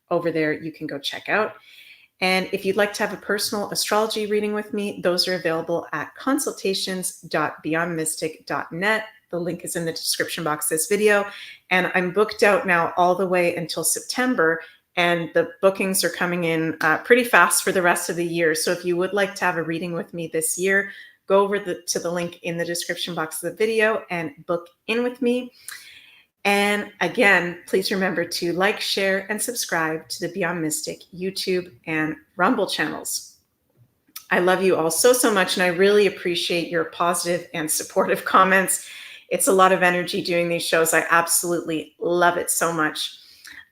A: over there you can go check out. And if you'd like to have a personal astrology reading with me, those are available at consultations.beyondmystic.net. The link is in the description box of this video. And I'm booked out now all the way until September. And the bookings are coming in pretty fast for the rest of the year. So if you would like to have a reading with me this year, go over to the link in the description box of the video and book in with me. And again, please remember to like, share, and subscribe to the Beyond Mystic YouTube and Rumble channels. I love you all so, so much, and I really appreciate your positive and supportive comments. It's a lot of energy doing these shows. I absolutely love it so much.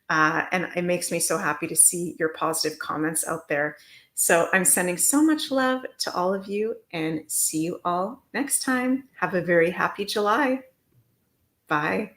A: And it makes me so happy to see your positive comments out there. So I'm sending so much love to all of you, and see you all next time. Have a very happy July. Bye.